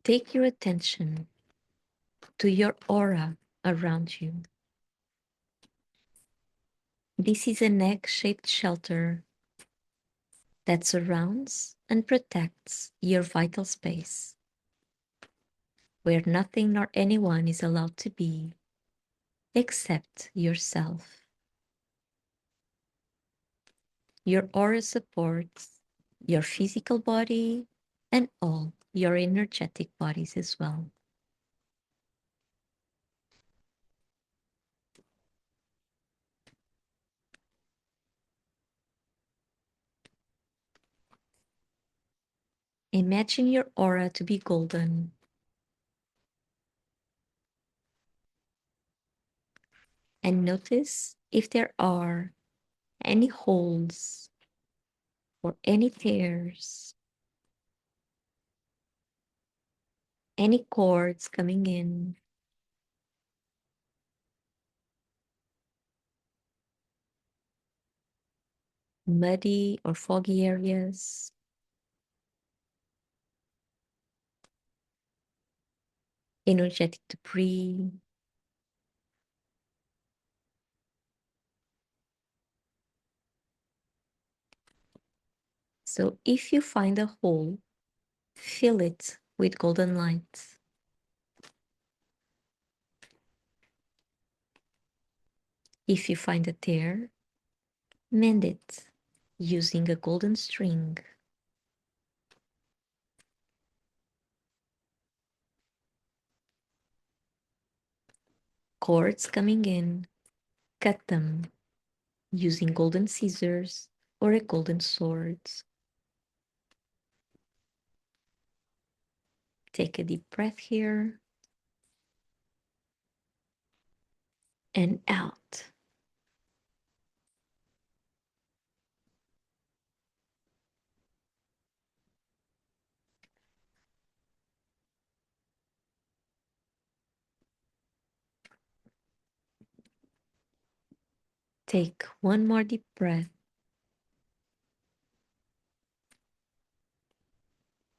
Take your attention to your aura around you. This is an egg-shaped shelter that surrounds and protects your vital space, where nothing nor anyone is allowed to be except yourself. Your aura supports your physical body and all your energetic bodies as well. Imagine your aura to be golden. And notice if there are any holes or any tears, any cords coming in, muddy or foggy areas, energetic debris. So if you find a hole, fill it with golden light. If you find a tear, mend it using a golden string. Cords coming in, cut them using golden scissors or a golden sword. Take a deep breath here and out. Take one more deep breath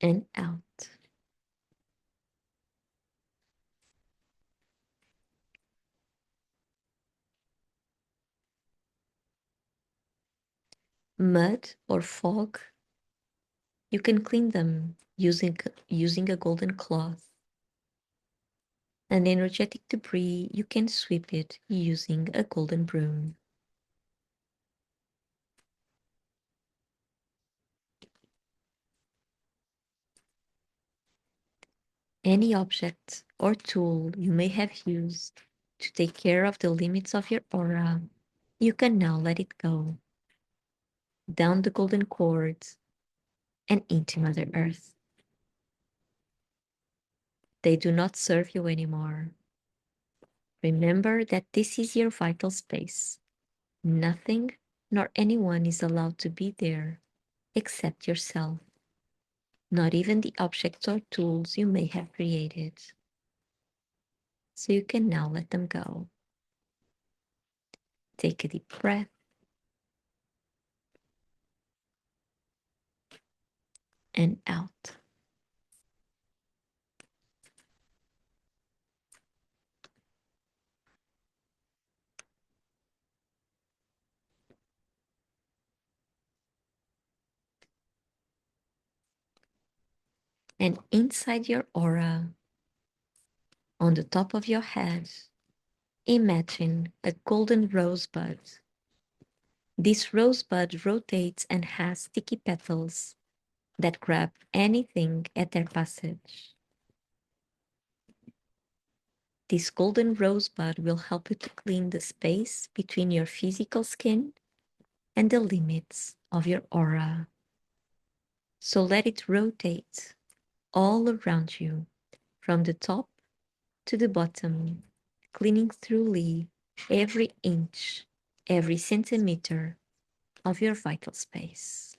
and out. Mud or fog, you can clean them using a golden cloth. And energetic debris, you can sweep it using a golden broom. Any object or tool you may have used to take care of the limits of your aura, you can now let it go down the golden cord and into Mother Earth. They do not serve you anymore. Remember that this is your vital space. Nothing nor anyone is allowed to be there except yourself, not even the objects or tools you may have created. So you can now let them go. Take a deep breath and out. And inside your aura, on the top of your head, imagine a golden rosebud. This rosebud rotates and has sticky petals that grab anything at their passage. This golden rosebud will help you to clean the space between your physical skin and the limits of your aura. So let it rotate all around you, from the top to the bottom, cleaning thoroughly every inch, every centimeter of your vital space.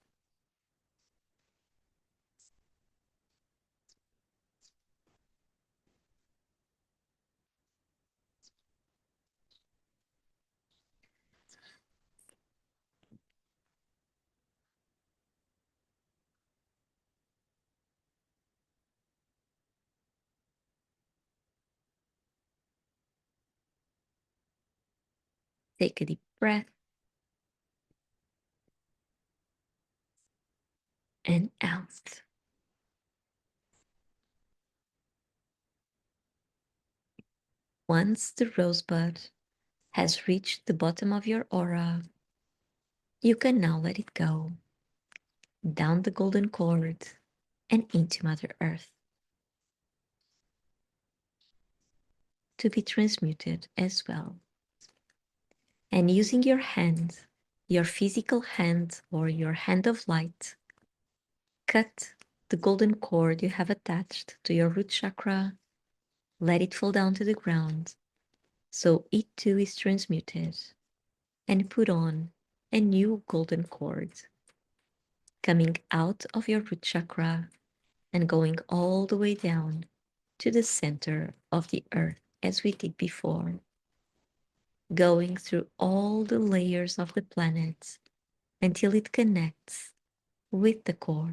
Take a deep breath and out. Once the rosebud has reached the bottom of your aura, you can now let it go down the golden cord and into Mother Earth to be transmuted as well. And using your hand, your physical hand or your hand of light, cut the golden cord you have attached to your root chakra, let it fall down to the ground so it too is transmuted, and put on a new golden cord coming out of your root chakra and going all the way down to the center of the earth as we did before, going through all the layers of the planet until it connects with the core.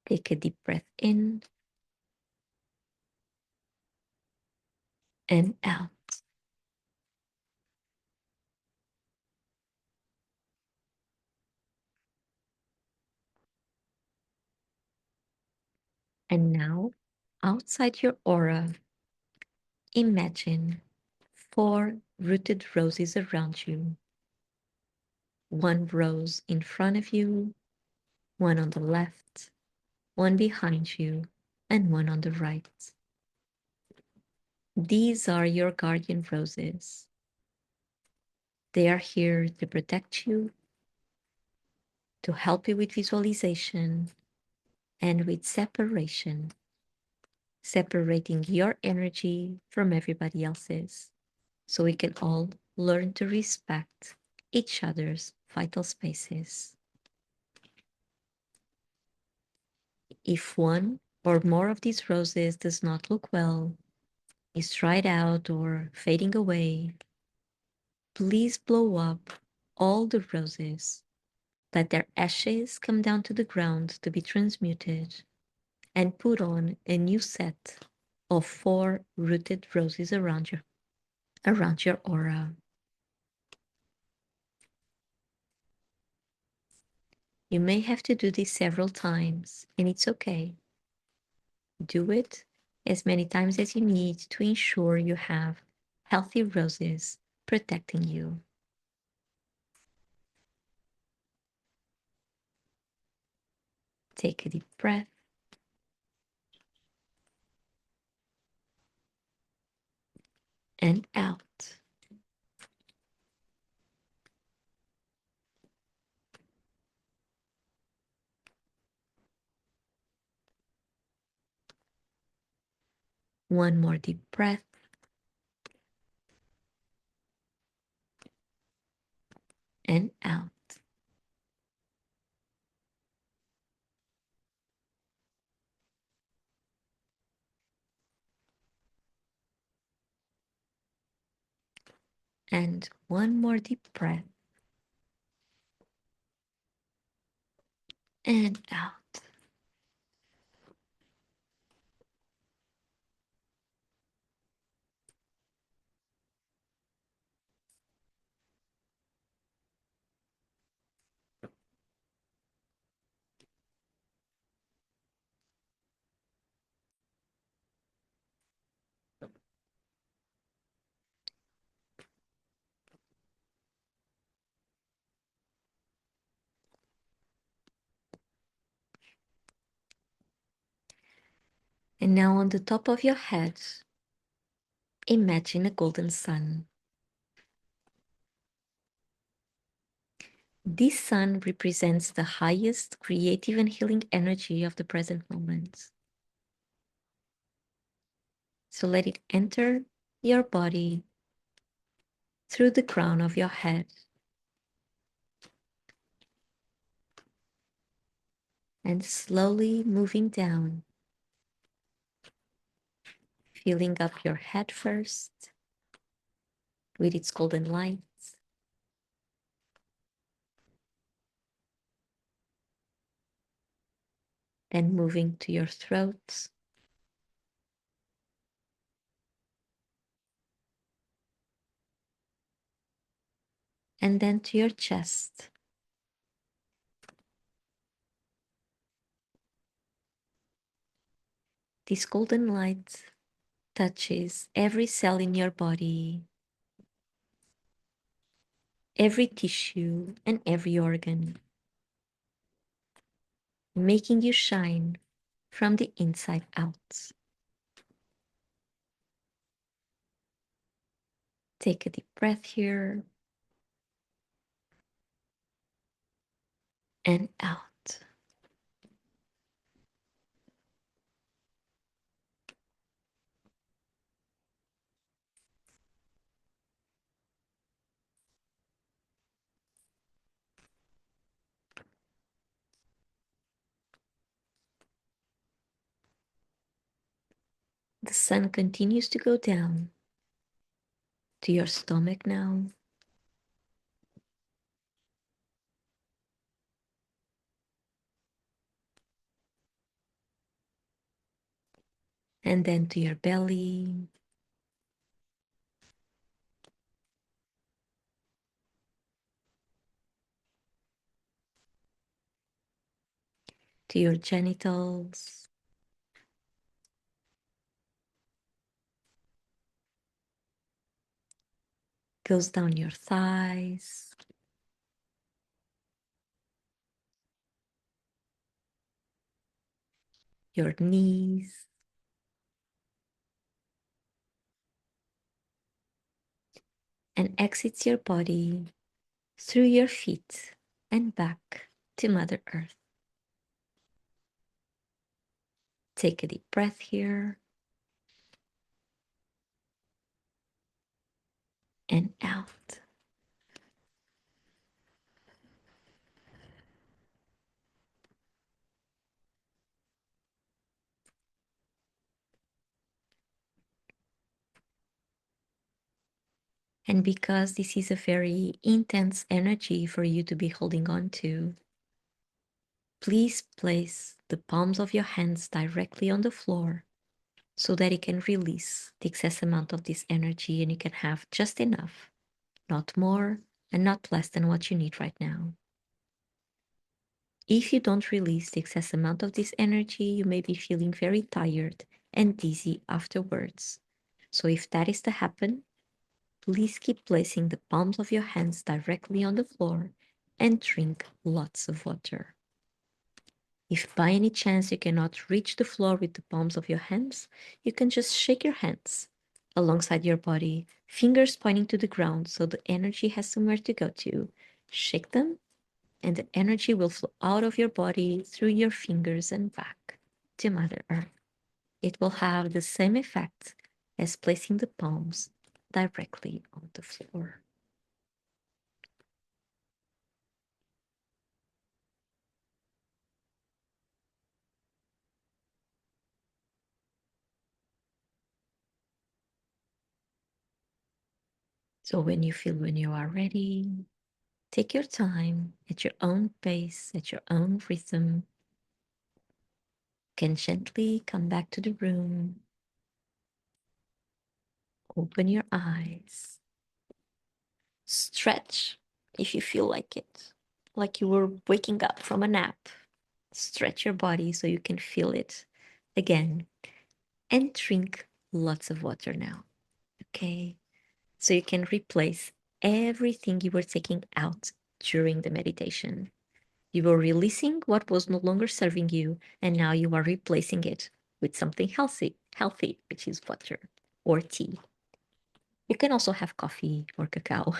Take a deep breath in and out. And now, outside your aura, imagine 4 rooted roses around you. 1 rose in front of you, 1 on the left, 1 behind you, and 1 on the right. These are your guardian roses. They are here to protect you, to help you with visualization and with separation, separating your energy from everybody else's, so we can all learn to respect each other's vital spaces. If one or more of these roses does not look well, is dried out or fading away, please blow up all the roses. Let their ashes come down to the ground to be transmuted, and put on a new set of 4 rooted roses around your aura. You may have to do this several times, and it's okay. Do it as many times as you need to ensure you have healthy roses protecting you. Take a deep breath. And out. One more deep breath. And out. And one more deep breath. And out. And now on the top of your head, imagine a golden sun. This sun represents the highest creative and healing energy of the present moment. So let it enter your body through the crown of your head and slowly moving down, filling up your head first with its golden lights, then moving to your throat, and then to your chest. This golden light touches every cell in your body, every tissue, and every organ, making you shine from the inside out. Take a deep breath here and out. The sun continues to go down to your stomach now, and then to your belly, to your genitals, goes down your thighs, your knees, and exits your body through your feet and back to Mother Earth. Take a deep breath here and out. And because this is a very intense energy for you to be holding on to, please place the palms of your hands directly on the floor so that it can release the excess amount of this energy and you can have just enough, not more and not less than what you need right now. If you don't release the excess amount of this energy, you may be feeling very tired and dizzy afterwards. So if that is to happen, please keep placing the palms of your hands directly on the floor and drink lots of water. If by any chance you cannot reach the floor with the palms of your hands, you can just shake your hands alongside your body, fingers pointing to the ground so the energy has somewhere to go to. Shake them, and the energy will flow out of your body through your fingers and back to Mother Earth. It will have the same effect as placing the palms directly on the floor. So when you are ready, take your time at your own pace, at your own rhythm. Can gently come back to the room. Open your eyes. Stretch if you feel like you were waking up from a nap. Stretch your body so you can feel it again. And drink lots of water now. Okay? So you can replace everything you were taking out during the meditation. You were releasing what was no longer serving you, and now you are replacing it with something healthy, which is water or tea. You can also have coffee or cacao,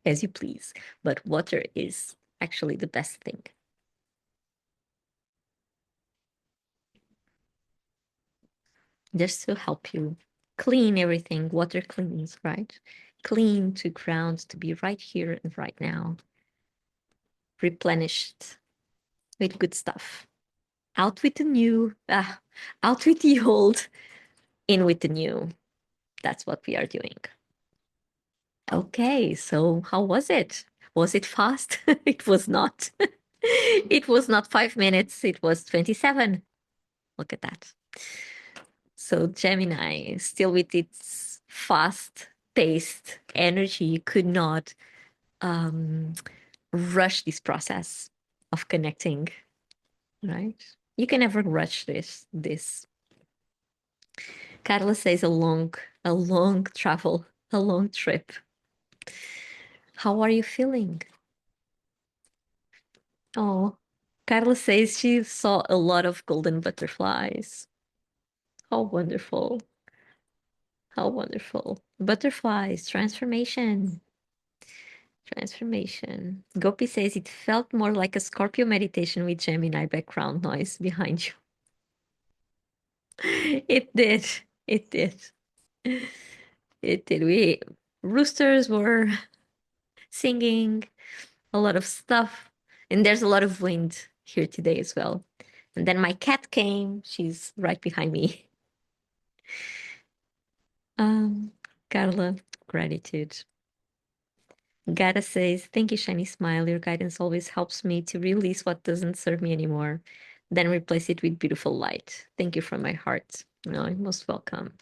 as you please, but water is actually the best thing. Just to help you clean everything. Water cleans, right? Clean to ground, to be right here and right now, replenished with good stuff. Out with the new, out with the old, in with the new. That's what we are doing. Okay, so how was it? Was it fast? It was not. It was not 5 minutes, it was 27. Look at that. So Gemini, still with its fast-paced energy, could not um, rush this process of connecting, right? You can never rush this. Carla says a long travel, a long trip. How are you feeling? Oh, Carla says she saw a lot of golden butterflies. How wonderful. How wonderful. Butterflies, transformation. Transformation. Gopi says it felt more like a Scorpio meditation with Gemini background noise behind you. It did. It did. It did. Roosters were singing a lot of stuff, and there's a lot of wind here today as well. And then my cat came. She's right behind me. Um, Carla, gratitude. Gata says, thank you, Shiny Smile. Your guidance always helps me to release what doesn't serve me anymore, then replace it with beautiful light. Thank you from my heart. No, you're most welcome.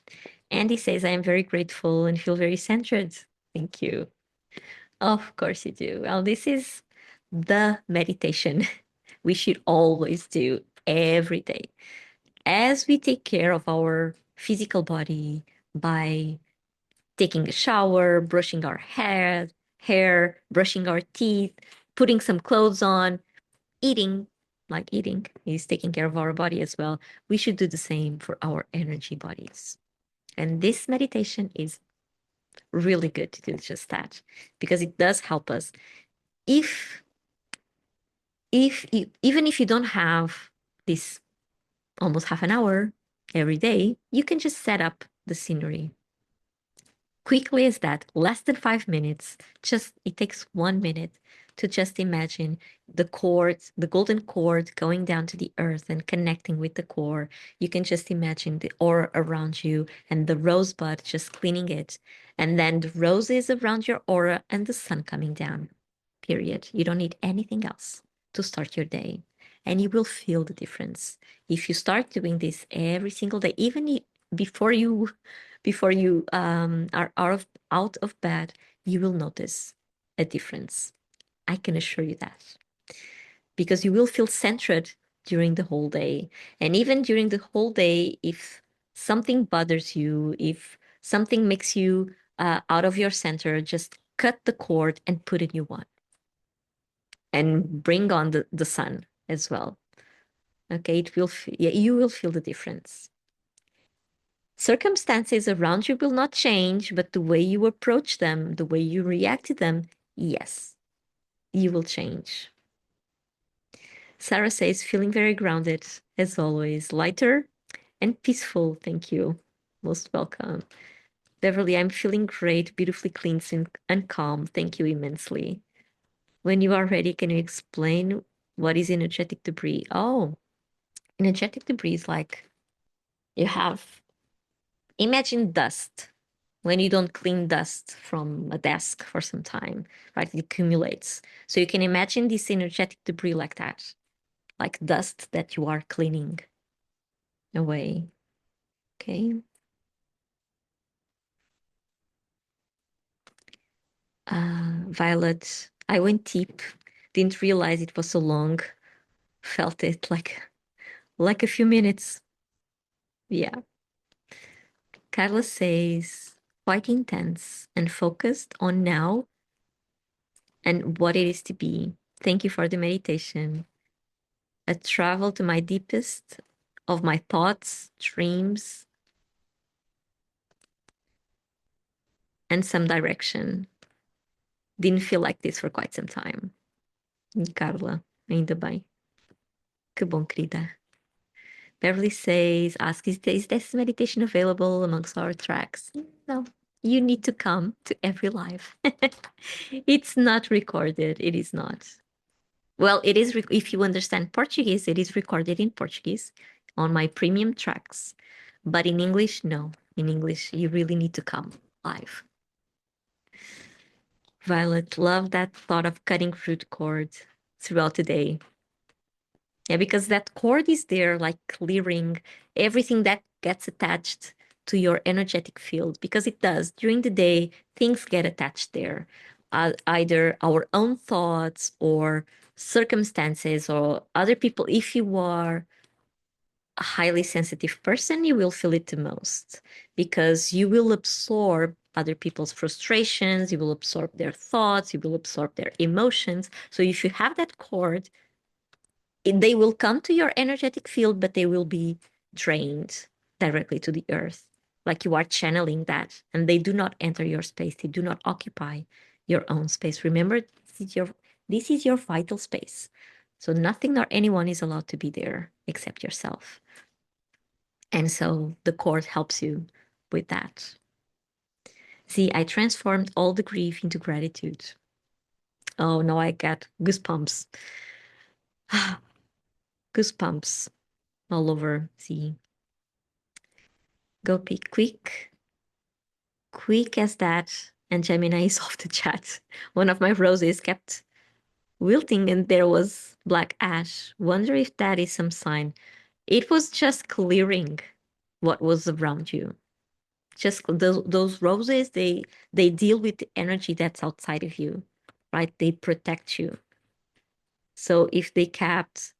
Andy says, I am very grateful and feel very centered. Thank you. Of course you do. Well, this is the meditation we should always do every day. As we take care of our physical body by taking a shower, brushing our hair, brushing our teeth, putting some clothes on, eating, like eating is taking care of our body as well. We should do the same for our energy bodies. And this meditation is really good to do just that because it does help us. If even if you don't have this almost half an hour every day, you can just set up the scenery quickly as that, less than 5 minutes. Just it takes 1 minute to just imagine the cord, the golden cord going down to the earth and connecting with the core. You can just imagine the aura around you and the rosebud just cleaning it. And then the roses around your aura and the sun coming down. Period. You don't need anything else to start your day. And you will feel the difference. If you start doing this every single day, even before you are out of bed, you will notice a difference. I can assure you that because you will feel centered during the whole day. And even during the whole day, if something bothers you, if something makes you out of your center, just cut the cord and put a new one and bring on the sun as well. Okay, you will feel the difference. Circumstances around you will not change, but the way you approach them, the way you react to them, yes, you will change. Sarah says, feeling very grounded, as always, lighter and peaceful. Thank you. Most welcome. Beverly, I'm feeling great, beautifully clean and calm. Thank you immensely. When you are ready, can you explain what is energetic debris? Oh, energetic debris is like you have, imagine dust. When you don't clean dust from a desk for some time, right? It accumulates. So you can imagine this energetic debris like that, like dust that you are cleaning away. Okay. Violet, I went deep, didn't realize it was so long, felt it like a few minutes. Yeah. Carla says, quite intense and focused on now and what it is to be. Thank you for the meditation. A travel to my deepest of my thoughts, dreams, and some direction. Didn't feel like this for quite some time. Carla, ainda bem. Que bom, querida. Beverly says, ask, is this meditation available amongst our tracks? No, you need to come to every live. It's not recorded. It is not. Well, it is, if you understand Portuguese, it is recorded in Portuguese on my premium tracks. But in English, no. In English, you really need to come live. Violet, love that thought of cutting root cord throughout the day. Yeah, because that cord is there, like clearing everything that gets attached to your energetic field, because it does. During the day, things get attached there, either our own thoughts or circumstances or other people. If you are a highly sensitive person, you will feel it the most because you will absorb other people's frustrations, you will absorb their thoughts, you will absorb their emotions. So if you have that cord, they will come to your energetic field, but they will be drained directly to the earth. Like you are channeling that, and they do not enter your space. They do not occupy your own space. Remember, this is your vital space. So nothing nor anyone is allowed to be there except yourself. And so the cord helps you with that. See, I transformed all the grief into gratitude. Oh no, I get goosebumps. Goosebumps all over. See, go pick quick as that. And Gemini is off the chat. One of my roses kept wilting and there was black ash. Wonder if that is some sign. It was just clearing what was around you. Just those roses, they deal with the energy that's outside of you, right? They protect you. So if they kept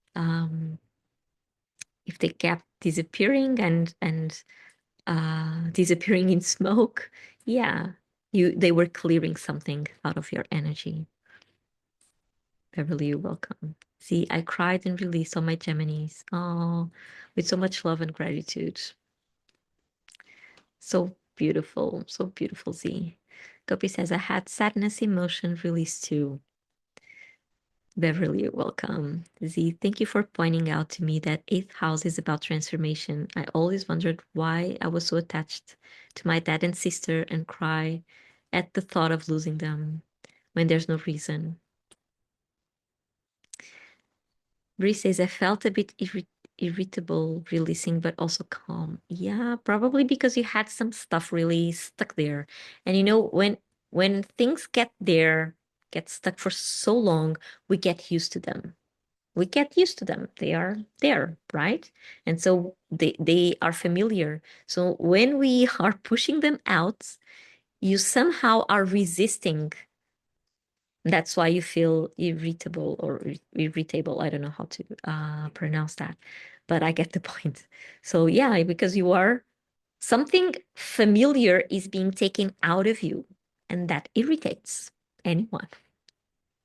disappearing and disappearing in smoke, yeah, they were clearing something out of your energy. Beverly, you're welcome. See, I cried and released all my Geminis. Oh, with so much love and gratitude. So beautiful, Z. Gopi says, I had sadness, emotion released too. Beverly, you're welcome. Z, thank you for pointing out to me that eighth house is about transformation. I always wondered why I was so attached to my dad and sister and cry at the thought of losing them when there's no reason. Bree says, I felt a bit irritable releasing, but also calm. Yeah, probably because you had some stuff really stuck there. And you know, when things get stuck for so long, we get used to them. We get used to them. They are there, right? And so they are familiar. So when we are pushing them out, you somehow are resisting. That's why you feel irritable or irritable. I don't know how to pronounce that, but I get the point. So yeah, because you are something familiar is being taken out of you, and that irritates anyone,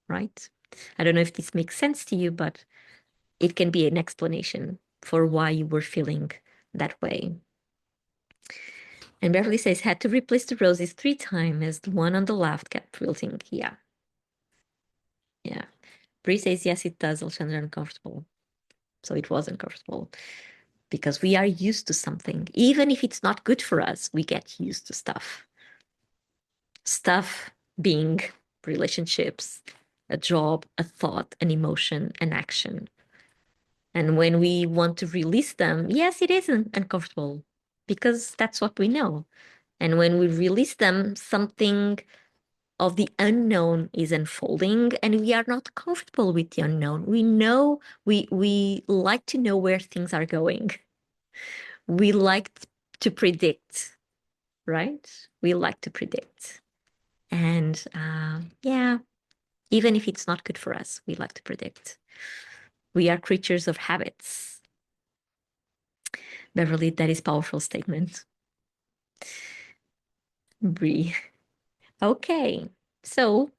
right? I don't know if this makes sense to you, but it can be an explanation for why you were feeling that way. And Beverly says, had to replace the roses 3 times as the one on the left kept wilting. Yeah. Yeah. Bree says, yes, it does, Alexandra, uncomfortable. So it was uncomfortable because we are used to something. Even if it's not good for us, we get used to stuff. Stuff being relationships, a job, a thought, an emotion, an action. And when we want to release them, yes, it is uncomfortable because that's what we know. And when we release them, something of the unknown is unfolding and we are not comfortable with the unknown. We know, we like to know where things are going. We like to predict, right? We like to predict. And yeah, even if it's not good for us, we like to predict. We are creatures of habits. Beverly, that is a powerful statement. Bree. Okay, so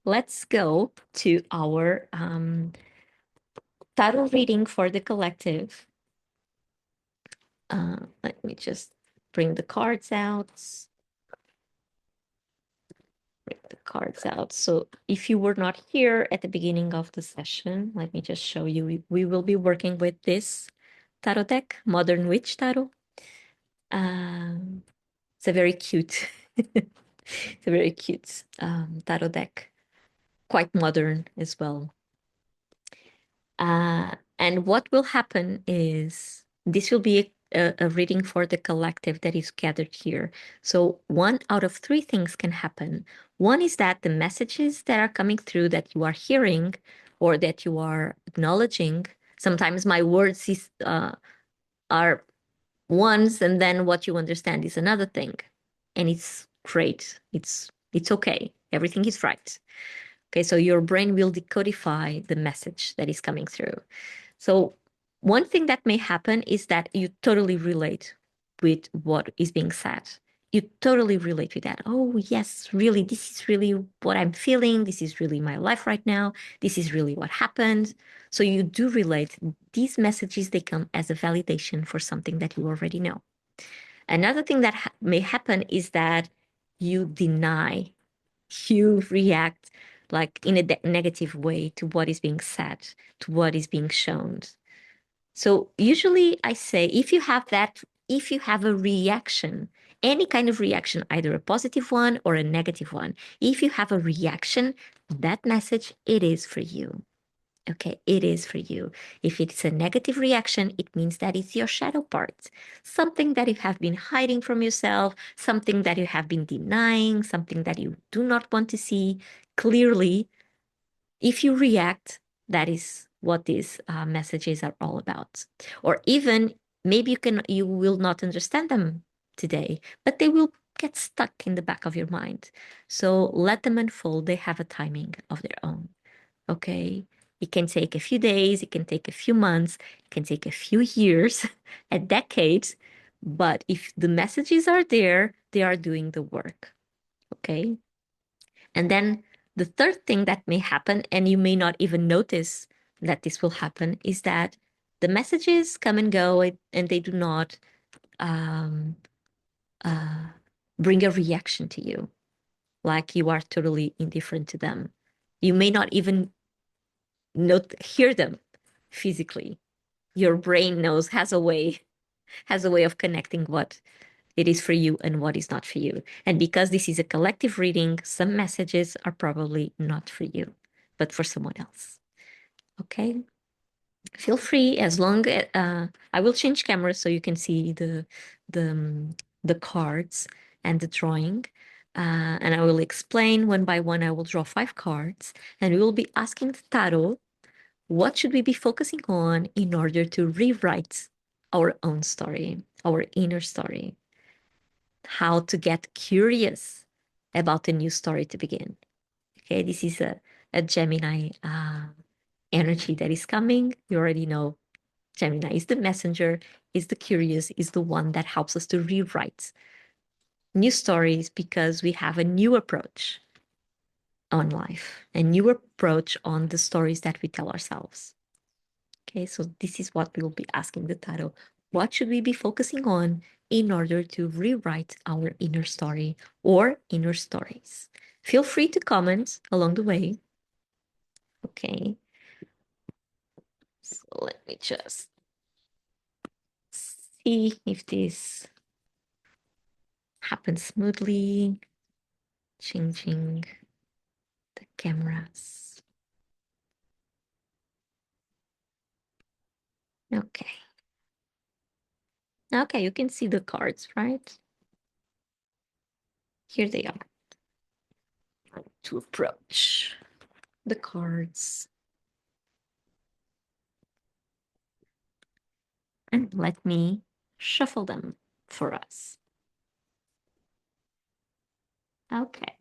let's go to our tarot reading for the collective. Let me just bring the cards out. Bring the cards out. So if you were not here at the beginning of the session, let me just show you. We will be working with this tarot deck, Modern Witch Tarot. It's a very cute, it's a very cute tarot deck, quite modern as well. And what will happen is this will be a reading for the collective that is gathered here. So 1 out of 3 things can happen. One is that the messages that are coming through that you are hearing or that you are acknowledging, sometimes my words are ones and then what you understand is another thing. And it's great. It's okay. Everything is right. Okay, so your brain will decodify the message that is coming through. So one thing that may happen is that you totally relate with what is being said. You totally relate with that. Oh, yes, really, this is really what I'm feeling. This is really my life right now. This is really what happened. So you do relate. These messages, they come as a validation for something that you already know. Another thing that may happen is that you deny, you react like in a negative way to what is being said, to what is being shown. So usually I say, if you have a reaction, any kind of reaction, either a positive one or a negative one, if you have a reaction, that message, it is for you. Okay, it is for you. If it's a negative reaction, it means that it's your shadow part, something that you have been hiding from yourself, something that you have been denying, something that you do not want to see clearly. If you react, that is what these messages are all about. Or even maybe you will not understand them today, but they will get stuck in the back of your mind. So let them unfold. They have a timing of their own. Okay. It can take a few days, it can take a few months, it can take a few years, a decade. But if the messages are there, they are doing the work. Okay. And then the third thing that may happen, and you may not even notice that this will happen, is that the messages come and go and they do not um, bring a reaction to you, like you are totally indifferent to them. You may not even hear them physically. Your brain has a way of connecting what it is for you and what is not for you. And because this is a collective reading, some messages are probably not for you, but for someone else. Okay. Feel free, as long as I will change cameras so you can see the cards and the drawing. And I will explain one by one. I will draw 5 cards and we will be asking the tarot, what should we be focusing on in order to rewrite our own story, our inner story? How to get curious about a new story to begin. Okay, this is a Gemini energy that is coming. You already know Gemini is the messenger, is the curious, is the one that helps us to rewrite new stories because we have a new approach on life, a new approach on the stories that we tell ourselves. Okay, so this is what we will be asking the tarot. What should we be focusing on in order to rewrite our inner story or inner stories? Feel free to comment along the way. Okay. So let me just see if this happens smoothly. Changing the cameras. Okay. Okay, you can see the cards, right? Here they are. To approach the cards. And let me shuffle them for us. Okay.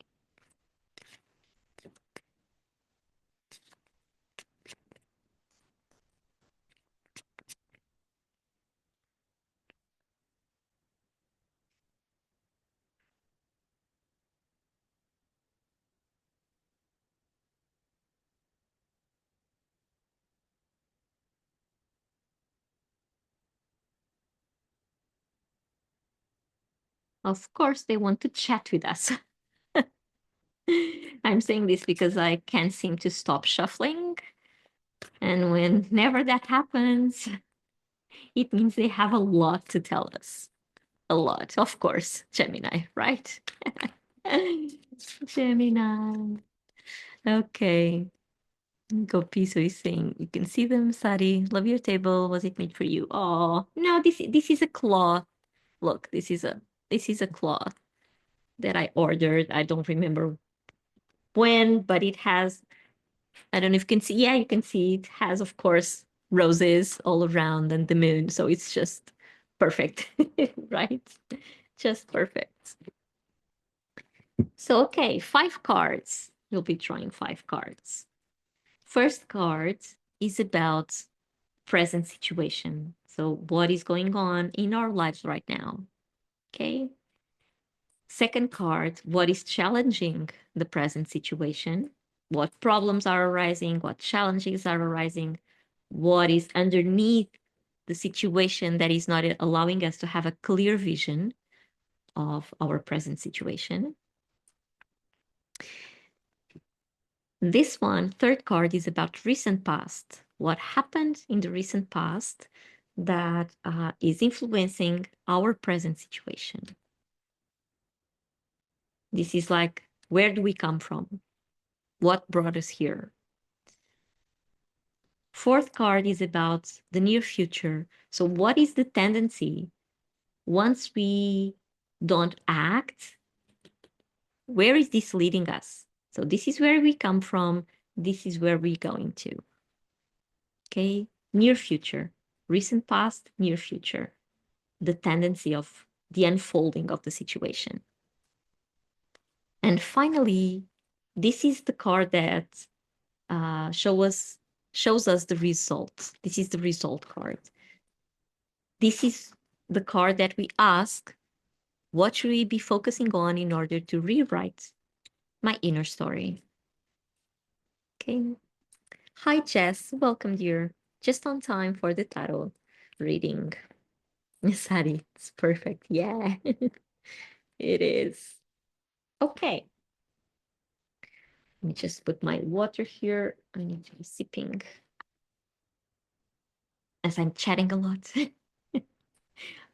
Of course, they want to chat with us. I'm saying this because I can't seem to stop shuffling. And whenever that happens, it means they have a lot to tell us. A lot, of course, Gemini, right? Gemini. Okay. Gopiso is saying, you can see them, Sari. Love your table. Was it made for you? Oh, no, this is a cloth. Look, this is a cloth that I ordered. I don't remember when, but it has, I don't know if you can see. Yeah, you can see it has, of course, roses all around and the moon. So it's just perfect, right? Just perfect. So, okay, 5 cards. You'll be drawing 5 cards. First card is about present situation. So, what is going on in our lives right now? Okay. Second card, what is challenging the present situation? What problems are arising? What challenges are arising? What is underneath the situation that is not allowing us to have a clear vision of our present situation? This one, third card, is about recent past. What happened in the recent past that is influencing our present situation? This is like, where do we come from? What brought us here? Fourth card is about the near future. So, what is the tendency once we don't act? Where is this leading us? So, this is where we come from. This is where we're going to. Okay, near future, recent past, near future, the tendency of the unfolding of the situation. And finally, this is the card that shows us the result. This is the result card. This is the card that we ask, what should we be focusing on in order to rewrite my inner story? Okay. Hi, Jess. Welcome, dear. Just on time for the tarot reading. Sari, it's perfect. Yeah, it is. Okay. Let me just put my water here. I need to be sipping as I'm chatting a lot.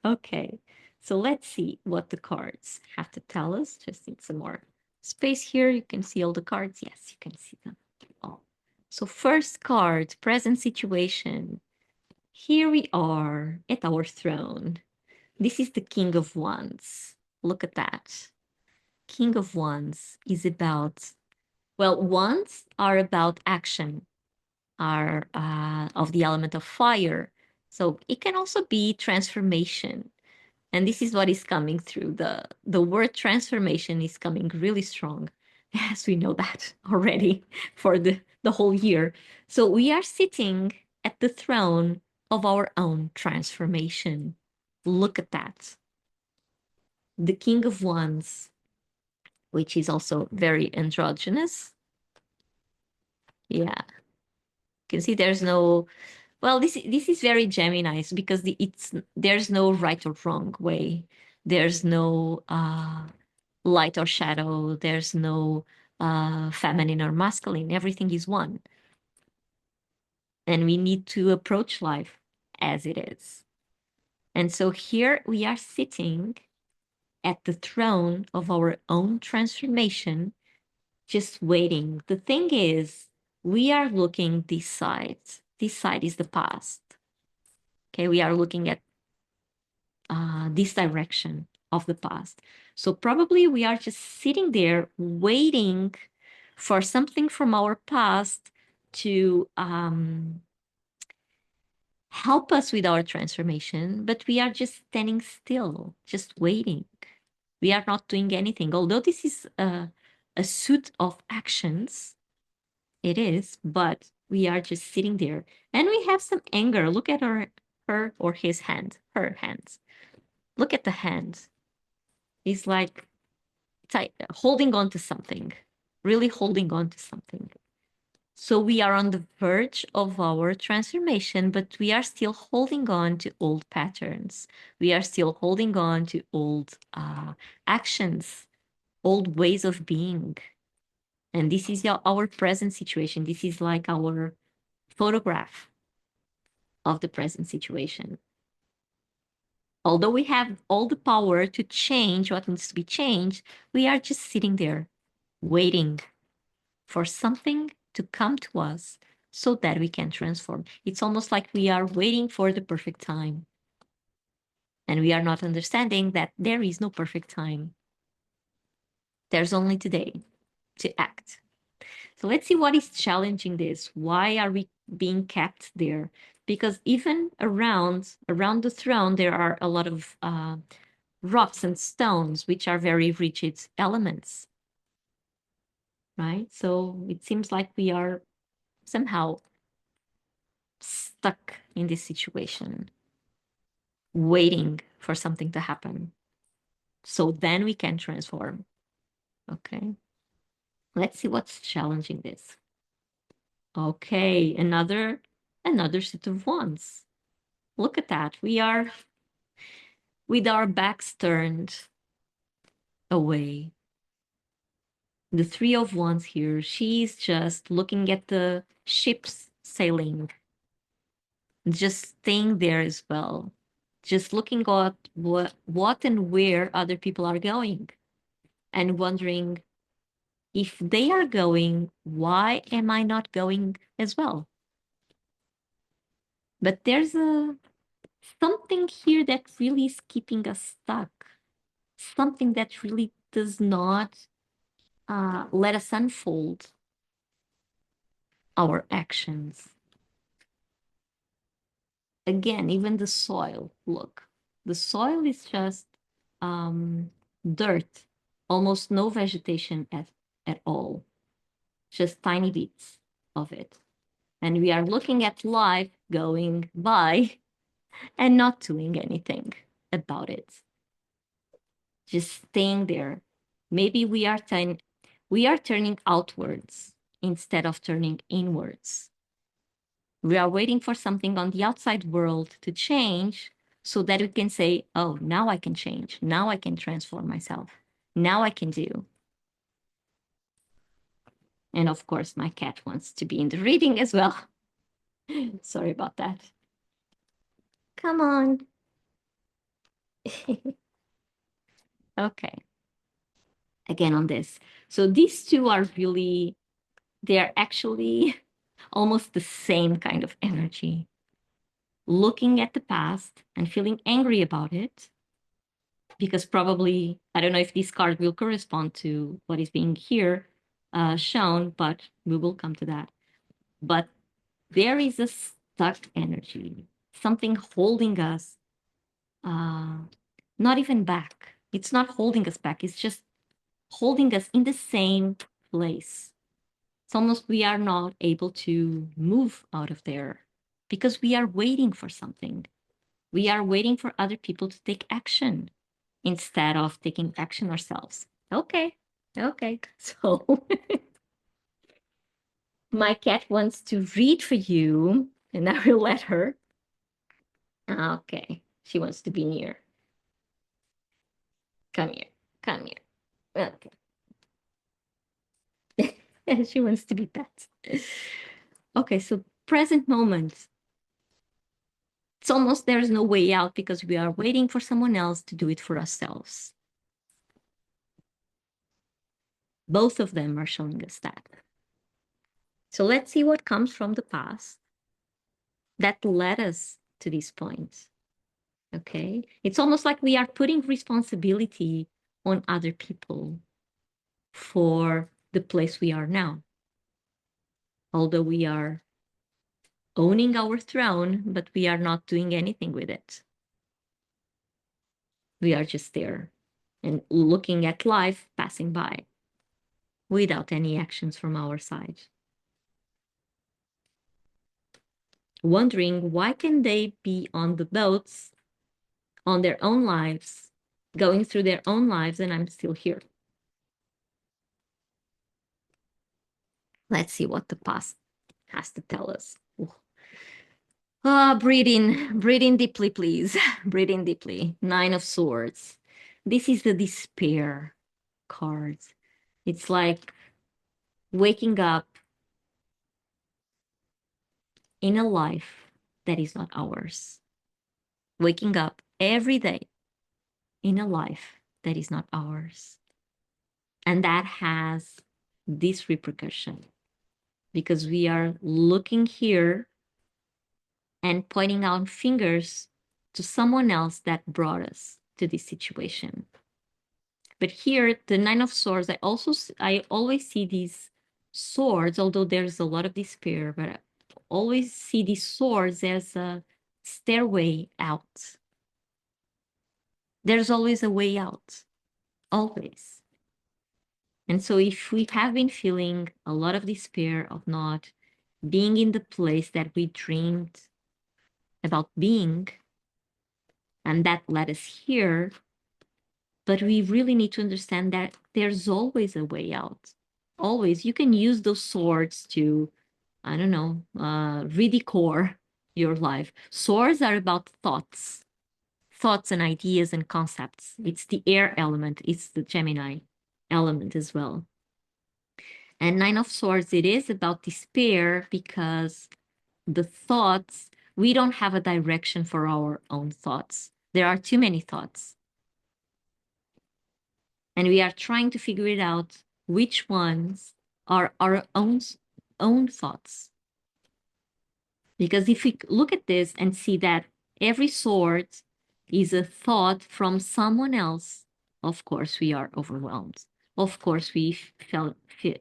Okay, so let's see what the cards have to tell us. Just need some more space here. You can see all the cards. Yes, you can see them all. So first card, present situation. Here we are at our throne. This is the King of Wands. Look at that. King of Wands is about, well, wands are about action, are of the element of fire. So it can also be transformation. And this is what is coming through. The word transformation is coming really strong. Yes, we know that already for the whole year. So we are sitting at the throne of our own transformation. Look at that. The King of Wands, which is also very androgynous. Yeah. You can see there's no, Well, this is very Gemini because there's no right or wrong way. There's no light or shadow. There's no feminine or masculine. Everything is one, and we need to approach life as it is. And so here we are sitting at the throne of our own transformation, just waiting. The thing is, we are looking this side. This side is the past. Okay, we are looking at this direction of the past. So probably we are just sitting there waiting for something from our past to help us with our transformation, but we are just standing still, just waiting. We are not doing anything. Although this is a suit of actions, it is, but we are just sitting there. And we have some anger. Look at her or his hand, her hands. Look at the hands. He's like holding on to something, really holding on to something. So we are on the verge of our transformation, but we are still holding on to old patterns. We are still holding on to old actions, old ways of being. And this is our present situation. This is like our photograph of the present situation. Although we have all the power to change what needs to be changed, we are just sitting there waiting for something to come to us so that we can transform. It's almost like we are waiting for the perfect time. And we are not understanding that there is no perfect time. There's only today to act. So let's see what is challenging this. Why are we being kept there? Because even around the throne, there are a lot of rocks and stones, which are very rigid elements, right? So it seems like we are somehow stuck in this situation, waiting for something to happen. So then we can transform. Okay. Let's see what's challenging this. Okay, another set of wands. Look at that. We are with our backs turned away. The Three of Wands here, she's just looking at the ships sailing, just staying there as well, just looking at what and where other people are going and wondering, if they are going, why am I not going as well? But there's something here that really is keeping us stuck, something that really does not let us unfold our actions. Again, even the soil, look, the soil is just dirt, almost no vegetation at all, just tiny bits of it. And we are looking at life going by and not doing anything about it. Just staying there. Maybe we are turning outwards instead of turning inwards. We are waiting for something on the outside world to change so that we can say, oh, now I can change. Now I can transform myself. Now I can do. And of course, my cat wants to be in the reading as well. Sorry about that. Come on. Okay. Again on this. So these two are really, they're actually almost the same kind of energy. Looking at the past and feeling angry about it, because probably, I don't know if this card will correspond to what is being here shown, but we will come to that. But there is a stuck energy, something holding us, not even back. It's not holding us back. It's just holding us in the same place. It's almost we are not able to move out of there because we are waiting for something. We are waiting for other people to take action instead of taking action ourselves. Okay. So my cat wants to read for you And I will let her. Okay, she wants to be near. Come here, come here. Okay. And she wants to be pet. Okay, so present moment. It's almost there's no way out because we are waiting for someone else to do it for ourselves. Both of them are showing us that. So let's see what comes from the past that led us to this point. Okay. It's almost like we are putting responsibility on other people for the place we are now. Although we are owning our throne, but we are not doing anything with it. We are just there and looking at life passing by without any actions from our side. Wondering why can they be on the boats on their own lives, going through their own lives, and I'm still here. Let's see what the past has to tell us. Breathe in deeply, please. Breathe in deeply. 9 of Swords. This is the despair card. It's like waking up in a life that is not ours. Waking up every day in a life that is not ours. And that has this repercussion because we are looking here and pointing out fingers to someone else that brought us to this situation. But here, the 9 of Swords, I always see these swords, although there's a lot of despair, but I always see these swords as a stairway out. There's always a way out, always. And so if we have been feeling a lot of despair of not being in the place that we dreamed about being, and that led us here, but we really need to understand that there's always a way out. Always. You can use those swords to, I don't know, redecore your life. Swords are about thoughts and ideas and concepts. It's the air element, it's the Gemini element as well. And 9 of Swords, it is about despair because the thoughts, we don't have a direction for our own thoughts. There are too many thoughts. And we are trying to figure it out which ones are our own thoughts. Because if we look at this and see that every sword is a thought from someone else, of course we are overwhelmed. Of course we fell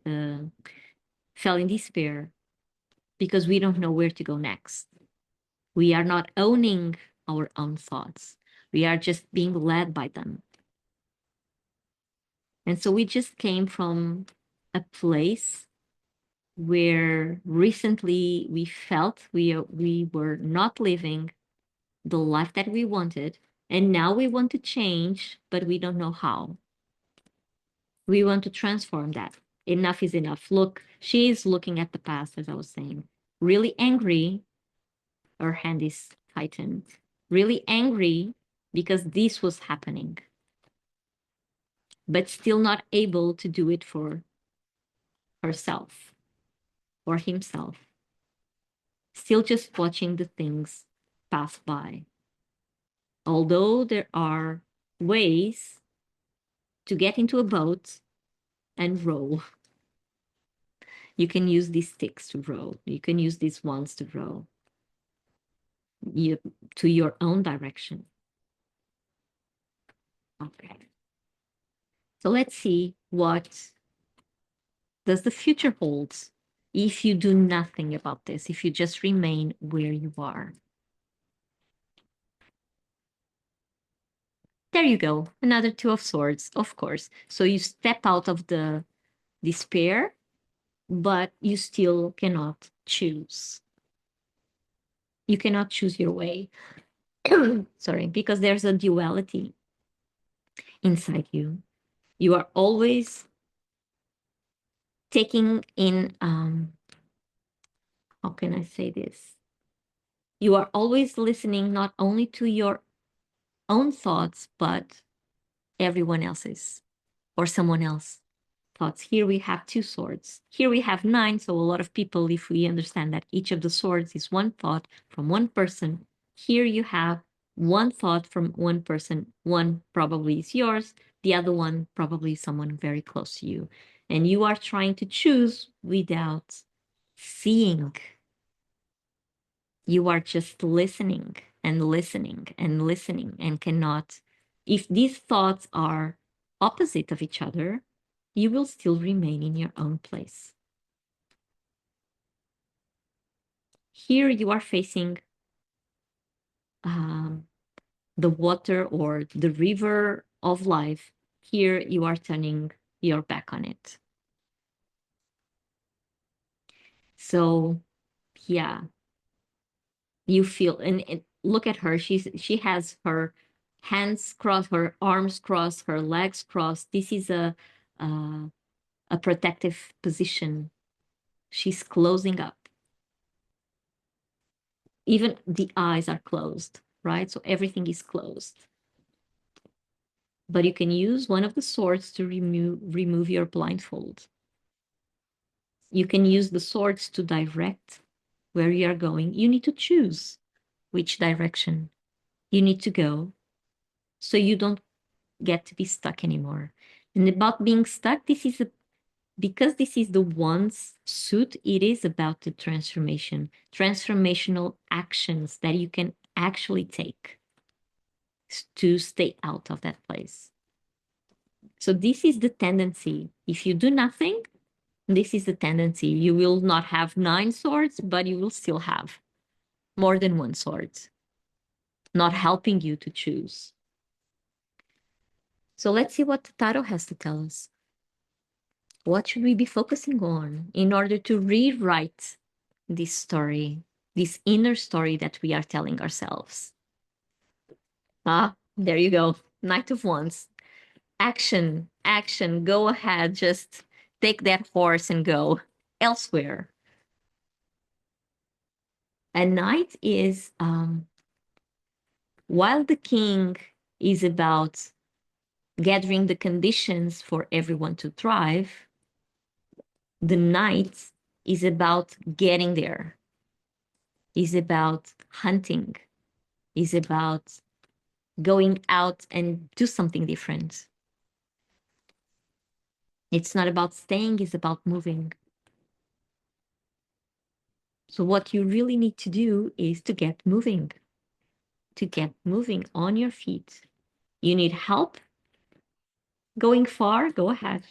in despair because we don't know where to go next. We are not owning our own thoughts. We are just being led by them. And so we just came from a place where recently we felt we were not living the life that we wanted. And now we want to change, but we don't know how. We want to transform that. Enough is enough. Look, she is looking at the past, as I was saying, really angry. Her hand is tightened, really angry because this was happening, but still not able to do it for herself or himself. Still just watching the things pass by. Although there are ways to get into a boat and row. You can use these sticks to row. You can use these wands to row to your own direction. Okay. So let's see what does the future hold if you do nothing about this, if you just remain where you are. There you go, another 2 of Swords, of course. So you step out of the despair, but you still cannot choose. You cannot choose your way. Sorry, because there's a duality inside you. You are always taking in, how can I say this? You are always listening not only to your own thoughts, but everyone else's or someone else thoughts. Here we have two swords. Here we have nine. So a lot of people, if we understand that each of the swords is one thought from one person, here you have one thought from one person. One probably is yours. The other one probably is someone very close to you. And you are trying to choose without seeing. You are just listening and listening and listening and cannot. If these thoughts are opposite of each other, you will still remain in your own place. Here you are facing the water or the river of life. Here you are turning your back on it. So, yeah, you feel, and look at her. She has her hands crossed, her arms crossed, her legs crossed. This is uh, a protective position. She's closing up. Even the eyes are closed, right? So everything is closed. But you can use one of the swords to remove your blindfold. You can use the swords to direct where you are going. You need to choose which direction you need to go so you don't get to be stuck anymore. And about being stuck, because this is the one's suit, it is about the transformation, transformational actions that you can actually take to stay out of that place. So this is the tendency. If you do nothing, this is the tendency. You will not have 9 swords, but you will still have more than one sword, not helping you to choose. So let's see what the tarot has to tell us. What should we be focusing on in order to rewrite this story, this inner story that we are telling ourselves? Ah, there you go. Knight of Wands. Action, action, go ahead. Just take that horse and go elsewhere. A knight is, while the king is about gathering the conditions for everyone to thrive, the knight is about getting there, is about hunting, is about going out and do something different. It's not about staying, it's about moving. So what you really need to do is to get moving on your feet. You need help going far, go ahead.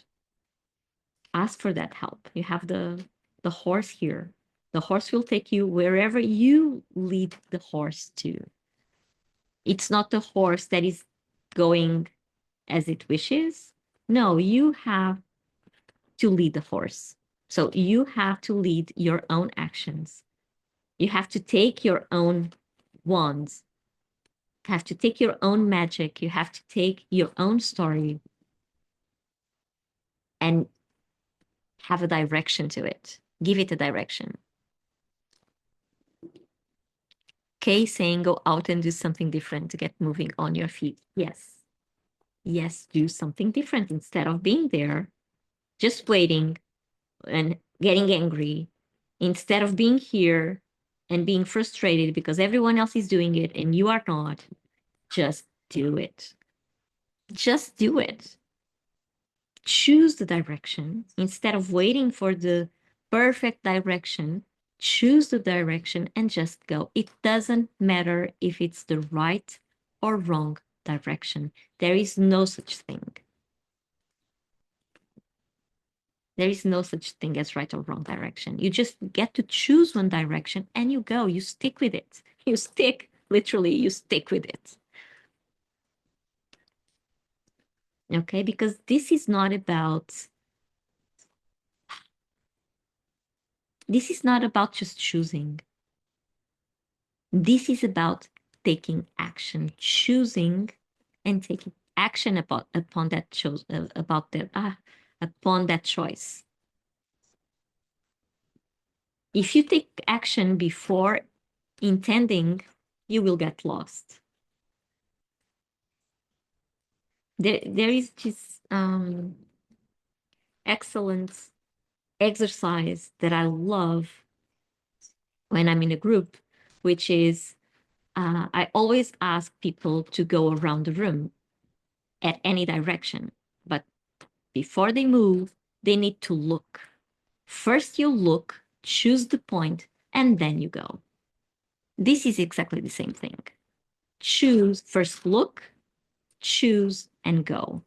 Ask for that help. You have the horse here. The horse will take you wherever you lead the horse to. It's not the horse that is going as it wishes. No, you have to lead the horse. So you have to lead your own actions. You have to take your own wands. You have to take your own magic. You have to take your own story and have a direction to it. Give it a direction. Kay saying go out and do something different to get moving on your feet. Yes. Yes, do something different instead of being there, just waiting and getting angry. Instead of being here and being frustrated because everyone else is doing it and you are not, just do it. Just do it. Choose the direction instead of waiting for the perfect direction. Choose the direction and just go. It doesn't matter if it's the right or wrong direction. There is no such thing. There is no such thing as right or wrong direction. You just get to choose one direction and you go. You stick with it. You stick, literally, you stick with it. Okay, because this is not about just choosing. This is about taking action, choosing and taking action upon that upon that choice. If you take action before intending, you will get lost. There is this excellent exercise that I love when I'm in a group, which is I always ask people to go around the room at any direction. But before they move, they need to look. First, you look, choose the point, and then you go. This is exactly the same thing. Choose, first look, choose, and go.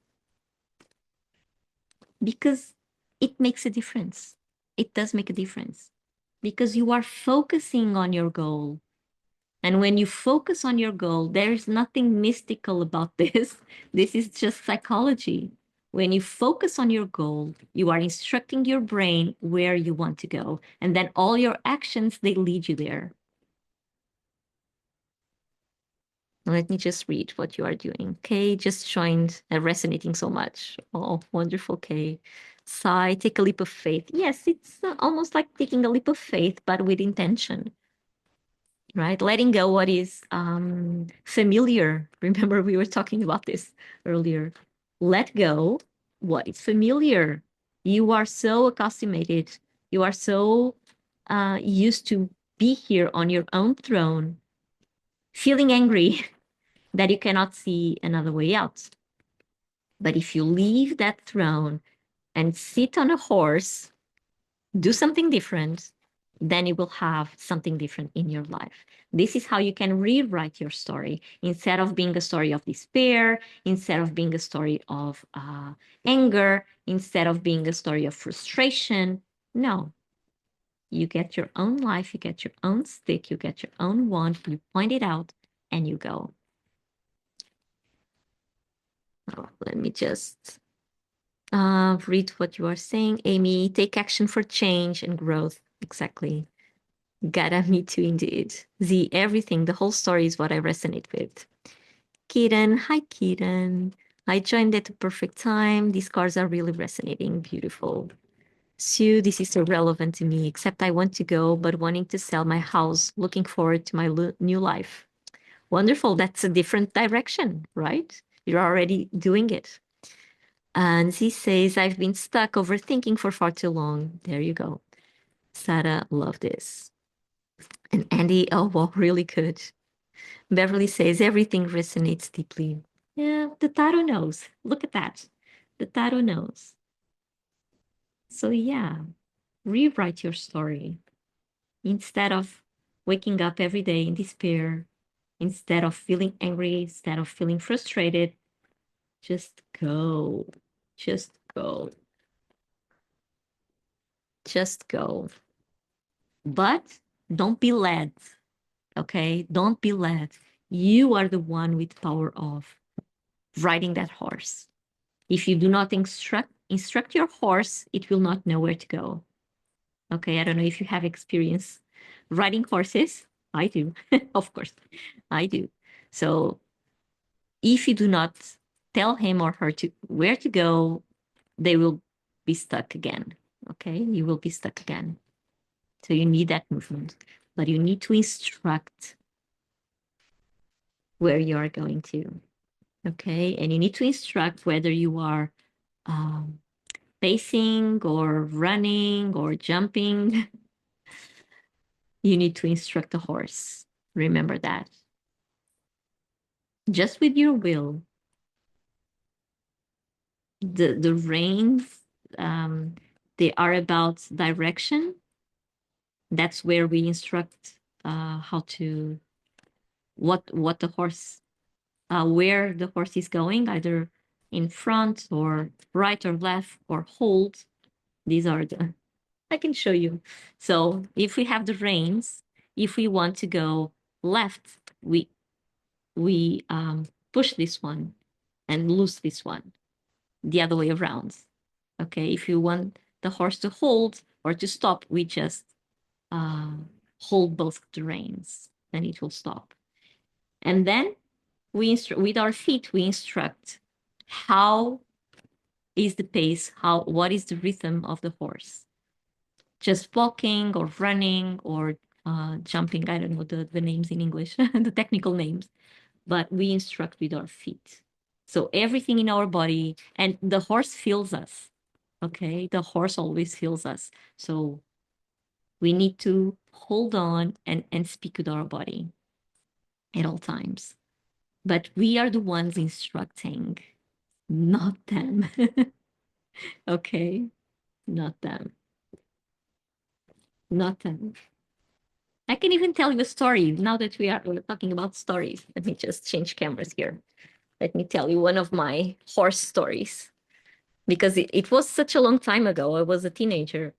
Because it makes a difference. It does make a difference. Because you are focusing on your goal. And when you focus on your goal, there is nothing mystical about this. This is just psychology. When you focus on your goal, you are instructing your brain where you want to go. And then all your actions, they lead you there. Let me just read what you are doing. Kay just joined, resonating so much. Oh, wonderful, Kay. Sigh, take a leap of faith. Yes, it's almost like taking a leap of faith, but with intention, right? Letting go what is familiar. Remember, we were talking about this earlier. Let go what is familiar. You are so accustomed, you are so used to be here on your own throne, feeling angry that you cannot see another way out. But if you leave that throne and sit on a horse, do something different, then you will have something different in your life. This is how you can rewrite your story. Instead of being a story of despair, instead of being a story of anger, instead of being a story of frustration, no. You get your own life, you get your own stick, you get your own wand, you point it out, and you go. Oh, let me just read what you are saying. Amy, take action for change and growth. Exactly. Gotta, me too, indeed. Z, everything, the whole story is what I resonate with. Kieran, hi, Kieran. I joined at the perfect time. These cards are really resonating. Beautiful. Sue, this is so relevant to me, except I want to go, but wanting to sell my house, looking forward to my new life. Wonderful. That's a different direction, right? You're already doing it. And she says, I've been stuck overthinking for far too long. There you go. Sarah, love this. And Andy, oh, well, really good. Beverly says, everything resonates deeply. Yeah, the tarot knows. Look at that. The tarot knows. So, yeah, rewrite your story. Instead of waking up every day in despair, instead of feeling angry, instead of feeling frustrated, just go. Just go. Just go. But don't be led, okay? Don't be led. You are the one with power of riding that horse. If you do not instruct your horse, it will not know where to go. Okay, I don't know if you have experience riding horses. I do, of course, I do. So if you do not tell him or her to where to go, they will be stuck again. Okay, you will be stuck again. So you need that movement, but you need to instruct where you are going to. Okay, and you need to instruct whether you are pacing or running or jumping. You need to instruct the horse. Remember that. Just with your will. The reins, they are about direction. That's where we instruct how to what the horse where the horse is going, either in front or right or left or hold. These are the I can show you. So if we have the reins, if we want to go left, we push this one and loose this one, the other way around. Okay, if you want the horse to hold or to stop, we just hold both the reins, then it will stop. And then we with our feet, we instruct how is the pace, what is the rhythm of the horse. Just walking or running or jumping. I don't know the names in English, the technical names, but we instruct with our feet. So everything in our body, and the horse feels us. Okay, the horse always feels us. So we need to hold on and speak with our body at all times. But we are the ones instructing, not them. Okay, not them. Not them. I can even tell you a story now that we're talking about stories. Let me just change cameras here. Let me tell you one of my horse stories because it was such a long time ago. I was a teenager.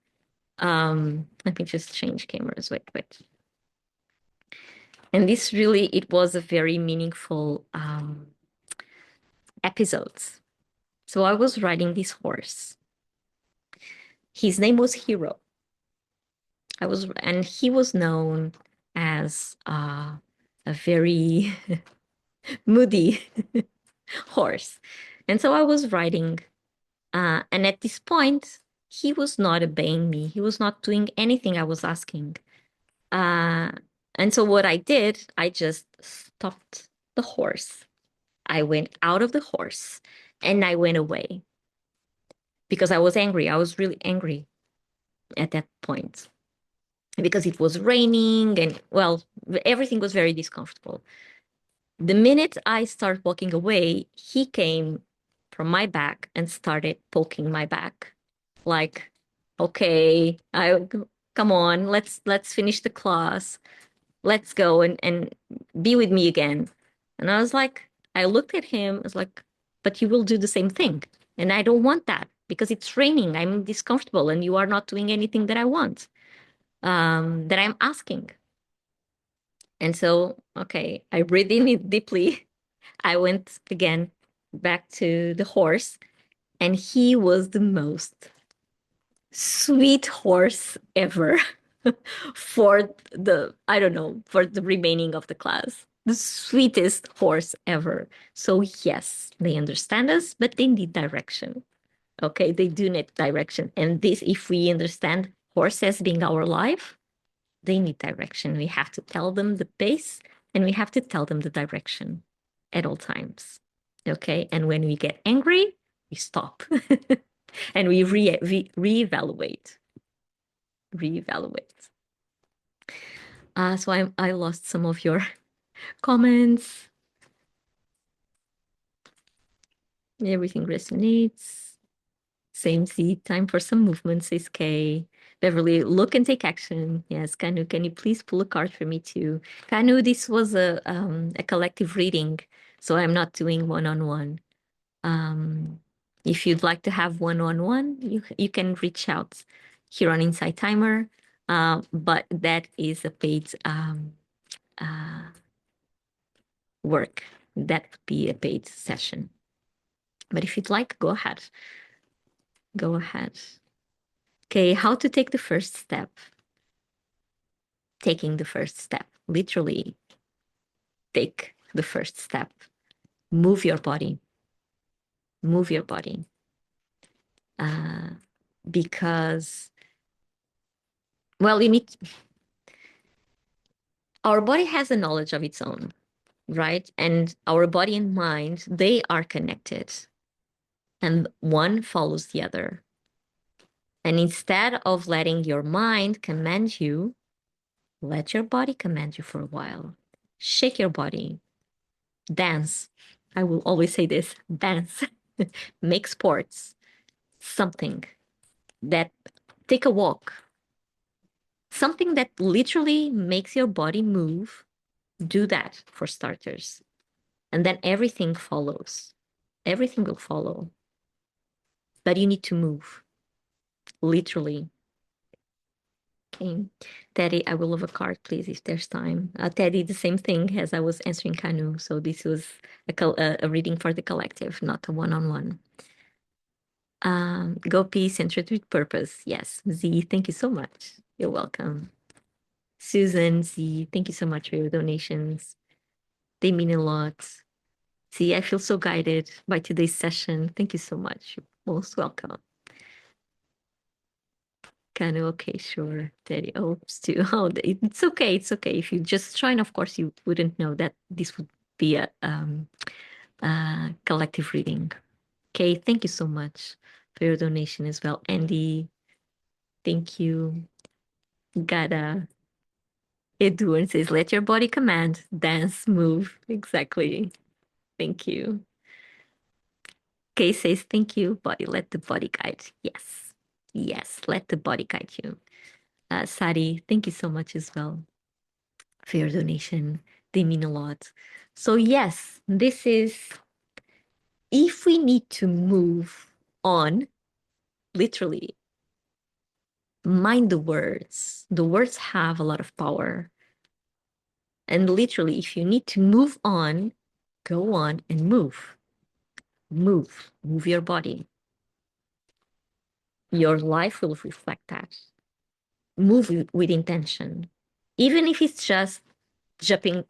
Let me just change cameras. Wait. And this really, it was a very meaningful episode. So I was riding this horse. His name was Hero. And he was known as a very moody horse. And so I was riding, and at this point, he was not obeying me. He was not doing anything I was asking. Uh, and so what I did, I just stopped the horse. I went out of the horse and I went away because I was angry. I was really angry at that point because it was raining and, well, everything was very discomfortable. The minute I started walking away, he came from my back and started poking my back. Like, okay, come on, let's finish the class. Let's go and be with me again. And I was like, I looked at him, I was like, but you will do the same thing. And I don't want that because it's raining. I'm discomfortable and you are not doing anything that I want, that I'm asking. And so, okay, I breathed in it deeply. I went again back to the horse, and he was the most sweet horse ever for I don't know, for the remaining of the class. The sweetest horse ever. So, yes, they understand us, but they need direction. Okay, they do need direction. And this, if we understand horses being our life, they need direction. We have to tell them the pace and we have to tell them the direction at all times. Okay. And when we get angry, we stop and we reevaluate. Reevaluate. So I lost some of your comments. Everything resonates. Same Z, time for some movement, says Kay. Beverly, look and take action. Yes, Kanu, can you please pull a card for me too? Kanu, this was a collective reading, so I'm not doing one-on-one. If you'd like to have one-on-one, you can reach out here on Insight Timer, but that is a paid work. That would be a paid session. But if you'd like, go ahead. Go ahead. Okay, how to take the first step. Taking the first step, literally take the first step. Move your body. Move your body. Because, well, our body has a knowledge of its own, right? And our body and mind, they are connected. And one follows the other. And instead of letting your mind command you, let your body command you for a while. Shake your body. Dance. I will always say this, dance. Make sports. Something that, take a walk. Something that literally makes your body move. Do that for starters. And then everything follows. Everything will follow. But you need to move. Literally. Okay. Teddy, I will love a card, please, if there's time. Teddy, the same thing as I was answering Kanu. So this was a reading for the collective, not a one-on-one. Go P, centered with purpose. Yes. Z, thank you so much. You're welcome. Susan, Z, thank you so much for your donations. They mean a lot. Z, I feel so guided by today's session. Thank you so much. You're most welcome. Kind of okay, sure. Daddy hopes to. Oh, it's okay. It's okay. If you just join, of course, you wouldn't know that this would be a collective reading. Okay, thank you so much for your donation as well. Andy, thank you. Gada. Eduard says, let your body command, dance, move. Exactly. Thank you. Kay says, thank you, body. Let the body guide. Yes. Yes, let the body guide you. Sari, thank you so much as well for your donation. They mean a lot. So, yes, this is if we need to move on, literally, mind the words. The words have a lot of power. And literally, if you need to move on, go on and move. Move your body. Your life will reflect that. Move with intention. Even if it's just jumping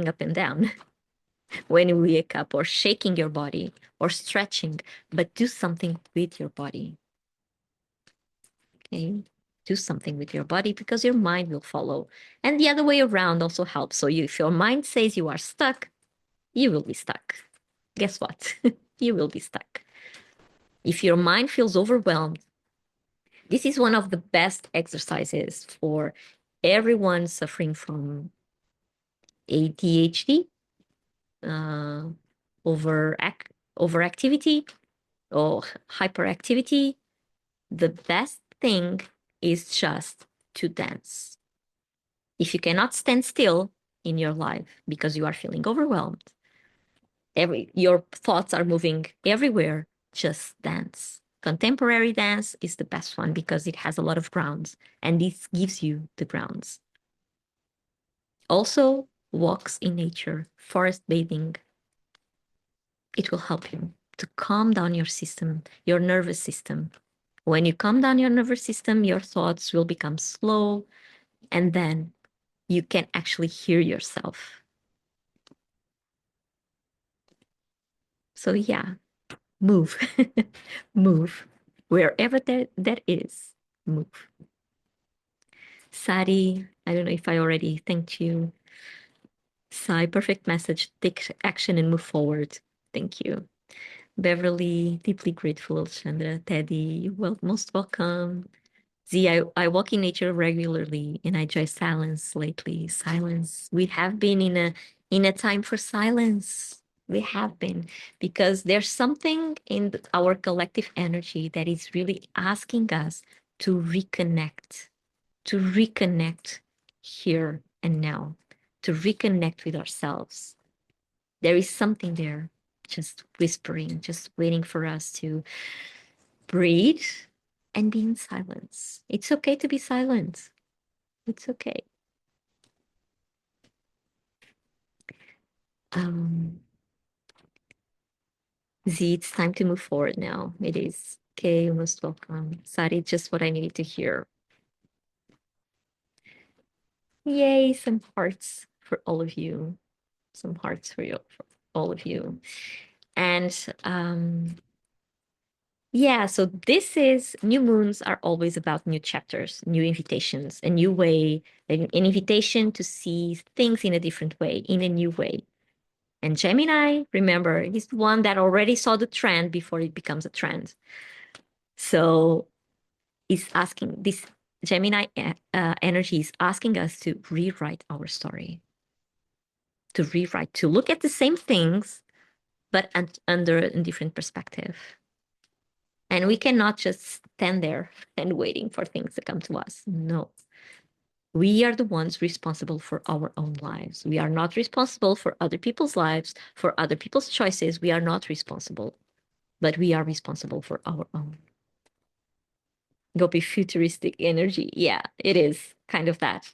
up and down when you wake up, or shaking your body or stretching, but do something with your body. Okay? Do something with your body because your mind will follow. And the other way around also helps. So if your mind says you are stuck, you will be stuck. Guess what? You will be stuck. If your mind feels overwhelmed, this is one of the best exercises for everyone suffering from ADHD, uh, overactivity, or hyperactivity. The best thing is just to dance. If you cannot stand still in your life because you are feeling overwhelmed, your thoughts are moving everywhere, just dance. Contemporary dance is the best one because it has a lot of grounds, and this gives you the grounds. Also, walks in nature, forest bathing, it will help you to calm down your system, your nervous system. When you calm down your nervous system, your thoughts will become slow, and then you can actually hear yourself. So, yeah, move, move. Wherever that is, move. Sari, I don't know if I already thanked you. Sai, perfect message. Take action and move forward. Thank you. Beverly, deeply grateful. Alexandra, Teddy, most welcome. Z, I walk in nature regularly and I enjoy silence lately. Silence. We have been in a time for silence. We have been, because there's something in our collective energy that is really asking us to reconnect here and now, to reconnect with ourselves. There is something there just whispering, just waiting for us to breathe and be in silence. It's okay to be silent. It's okay. Um, Z, it's time to move forward now. It is. Okay, you're most welcome. Sari, just what I needed to hear. Yay, some hearts for all of you. Some hearts for you, for all of you. And yeah, so this is new moons are always about new chapters, new invitations, a new way, an invitation to see things in a different way, in a new way. And Gemini, remember, he's the one that already saw the trend before it becomes a trend. So he's asking, this Gemini energy is asking us to rewrite our story, to rewrite, to look at the same things, but under a different perspective. And we cannot just stand there and waiting for things to come to us. No. We are the ones responsible for our own lives. We are not responsible for other people's lives, for other people's choices. We are not responsible, but we are responsible for our own. Go be futuristic energy. Yeah, it is kind of that.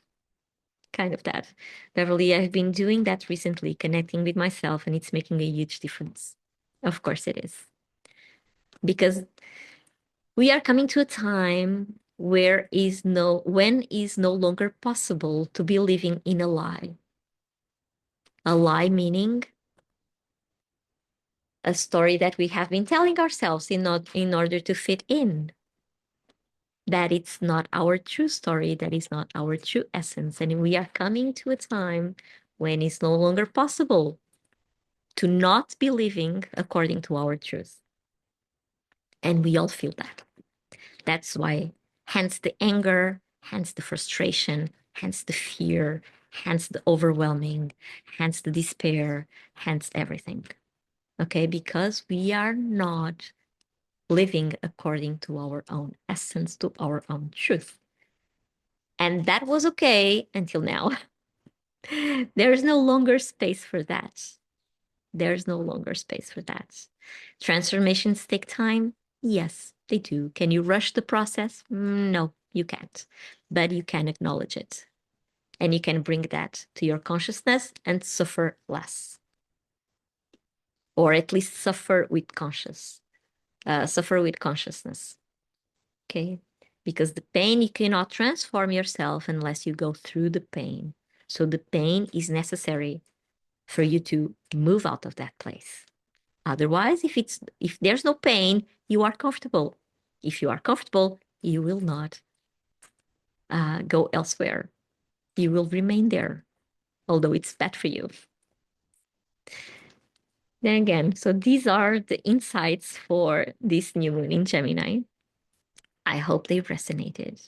Kind of that. Beverly, I've been doing that recently, connecting with myself, and it's making a huge difference. Of course it is. Because we are coming to a time when is no longer possible to be living in a lie. A lie meaning a story that we have been telling ourselves in order to fit in. that it's not our true story, that is not our true essence. And we are coming to a time when it's no longer possible to not be living according to our truth. And we all feel that. That's why, hence the anger, hence the frustration, hence the fear, hence the overwhelming, hence the despair, hence everything. Okay, because we are not living according to our own essence, to our own truth. And that was okay until now. There's no longer space for that. There's no longer space for that. Transformations take time. Yes, they do. Can you rush the process? No, you can't. But you can acknowledge it. And you can bring that to your consciousness and suffer less. Or at least suffer with suffer with consciousness. Okay? Because the pain, you cannot transform yourself unless you go through the pain. So the pain is necessary for you to move out of that place. Otherwise, if there's no pain, you are comfortable. If you are comfortable, you will not go elsewhere. You will remain there, although it's bad for you. Then again, so these are the insights for this new moon in Gemini. I hope they resonated.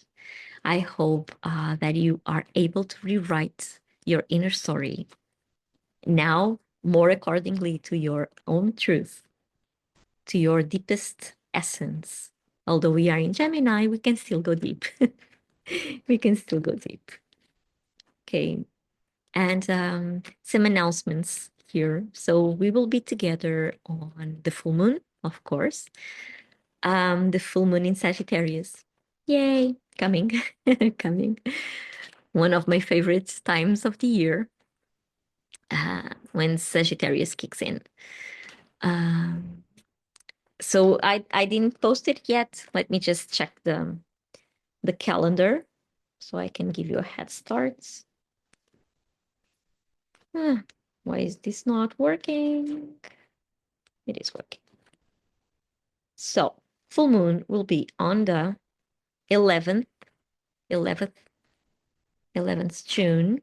I hope that you are able to rewrite your inner story now more accordingly to your own truth, to your deepest essence. Although we are in Gemini, we can still go deep. We can still go deep. Okay. And some announcements here. So we will be together on the full moon, of course. The full moon in Sagittarius. Yay, coming, coming. One of my favorite times of the year when Sagittarius kicks in. So I didn't post it yet. Let me just check the calendar so I can give you a head start. Why is this not working? It is working. So full moon will be on the 11th June.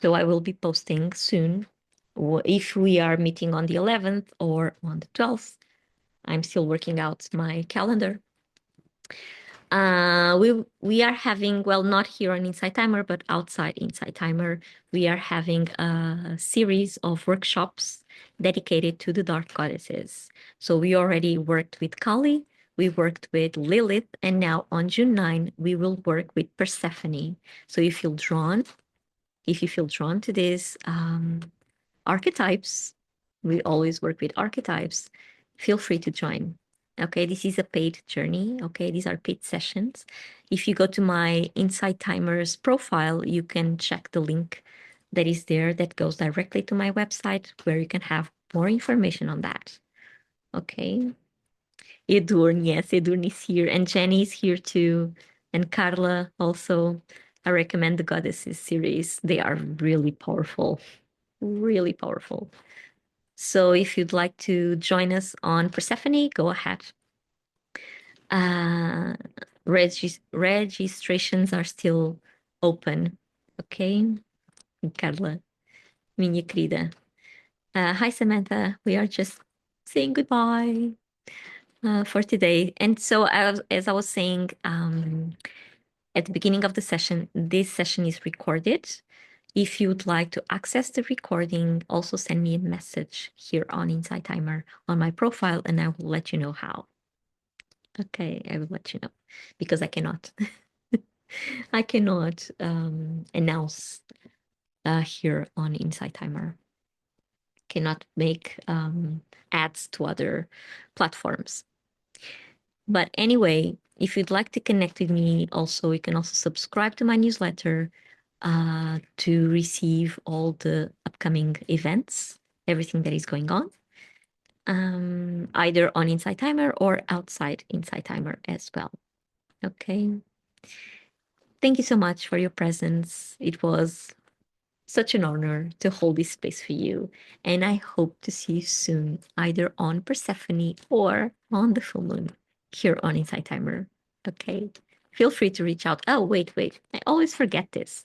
So I will be posting soon if we are meeting on the 11th or on the 12th. I'm still working out my calendar. We are having, well, not here on Inside Timer, but outside Inside Timer, we are having a series of workshops dedicated to the dark goddesses. So we already worked with Kali, we worked with Lilith, and now on June 9, we will work with Persephone. So if you feel drawn to these archetypes, we always work with archetypes, feel free to join. Okay, this is a paid journey. Okay, these are paid sessions. If you go to my Inside Timers profile, you can check the link that is there that goes directly to my website where you can have more information on that. Okay. Edurne, yes, Edurne is here, and Jenny is here too, and Carla also. I recommend the Goddesses series. They are really powerful, really powerful. So if you'd like to join us on Persephone, go ahead. Registrations are still open. Okay, Carla, minha querida. Hi, Samantha. We are just saying goodbye for today. And so, as I was saying at the beginning of the session, this session is recorded. If you'd like to access the recording, also send me a message here on Inside Timer on my profile, and I will let you know how. Okay, I will let you know because I cannot. I cannot announce here on Inside Timer. Cannot make ads to other platforms. But anyway, if you'd like to connect with me, also you can also subscribe to my newsletter to receive all the upcoming events, everything that is going on, either on Inside Timer or outside Inside Timer as well. Okay. Thank you so much for your presence. It was such an honor to hold this space for you. And I hope to see you soon, either on Persephone or on the full moon here on Inside Timer. Okay. Feel free to reach out. Oh, wait. I always forget this.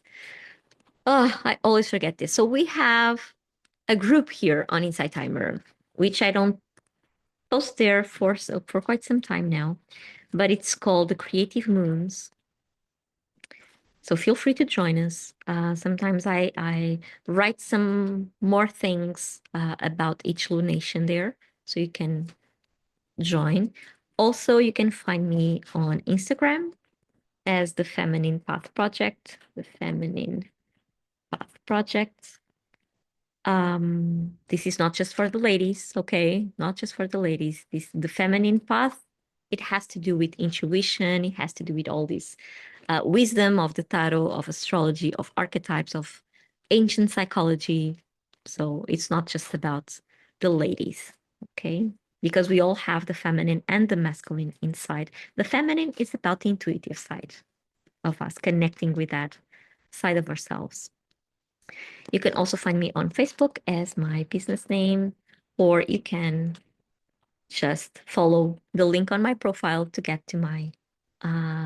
Oh, I always forget this. So we have a group here on Inside Timer, which I don't post there for quite some time now, but it's called the Creative Moons. So feel free to join us. Sometimes I write some more things about each lunation there, so you can join. Also, you can find me on Instagram as the Feminine Path Project. The Feminine Path Project. This is not just for the ladies, okay? Not just for the ladies. The feminine path, it has to do with intuition, it has to do with all this wisdom of the tarot, of astrology, of archetypes, of ancient psychology. So it's not just about the ladies, okay? Because we all have the feminine and the masculine inside. The feminine is about the intuitive side of us, connecting with that side of ourselves. You can also find me on Facebook as my business name, or you can just follow the link on my profile to get to my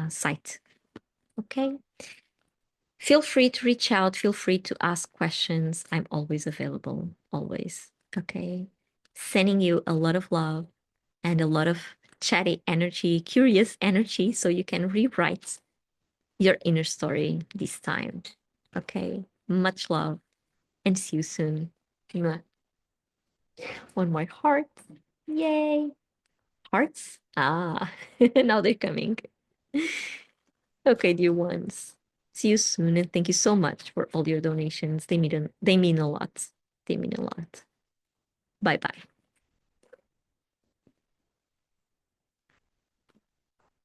site. Okay. Feel free to reach out. Feel free to ask questions. I'm always available, always. Okay. Sending you a lot of love and a lot of chatty energy, curious energy, so you can rewrite your inner story this time. Okay. Much love and see you soon. Mwah. On my heart. Yay. Hearts? Ah, now they're coming. Okay, dear ones. See you soon and thank you so much for all your donations. They mean a lot. They mean a lot. Bye bye.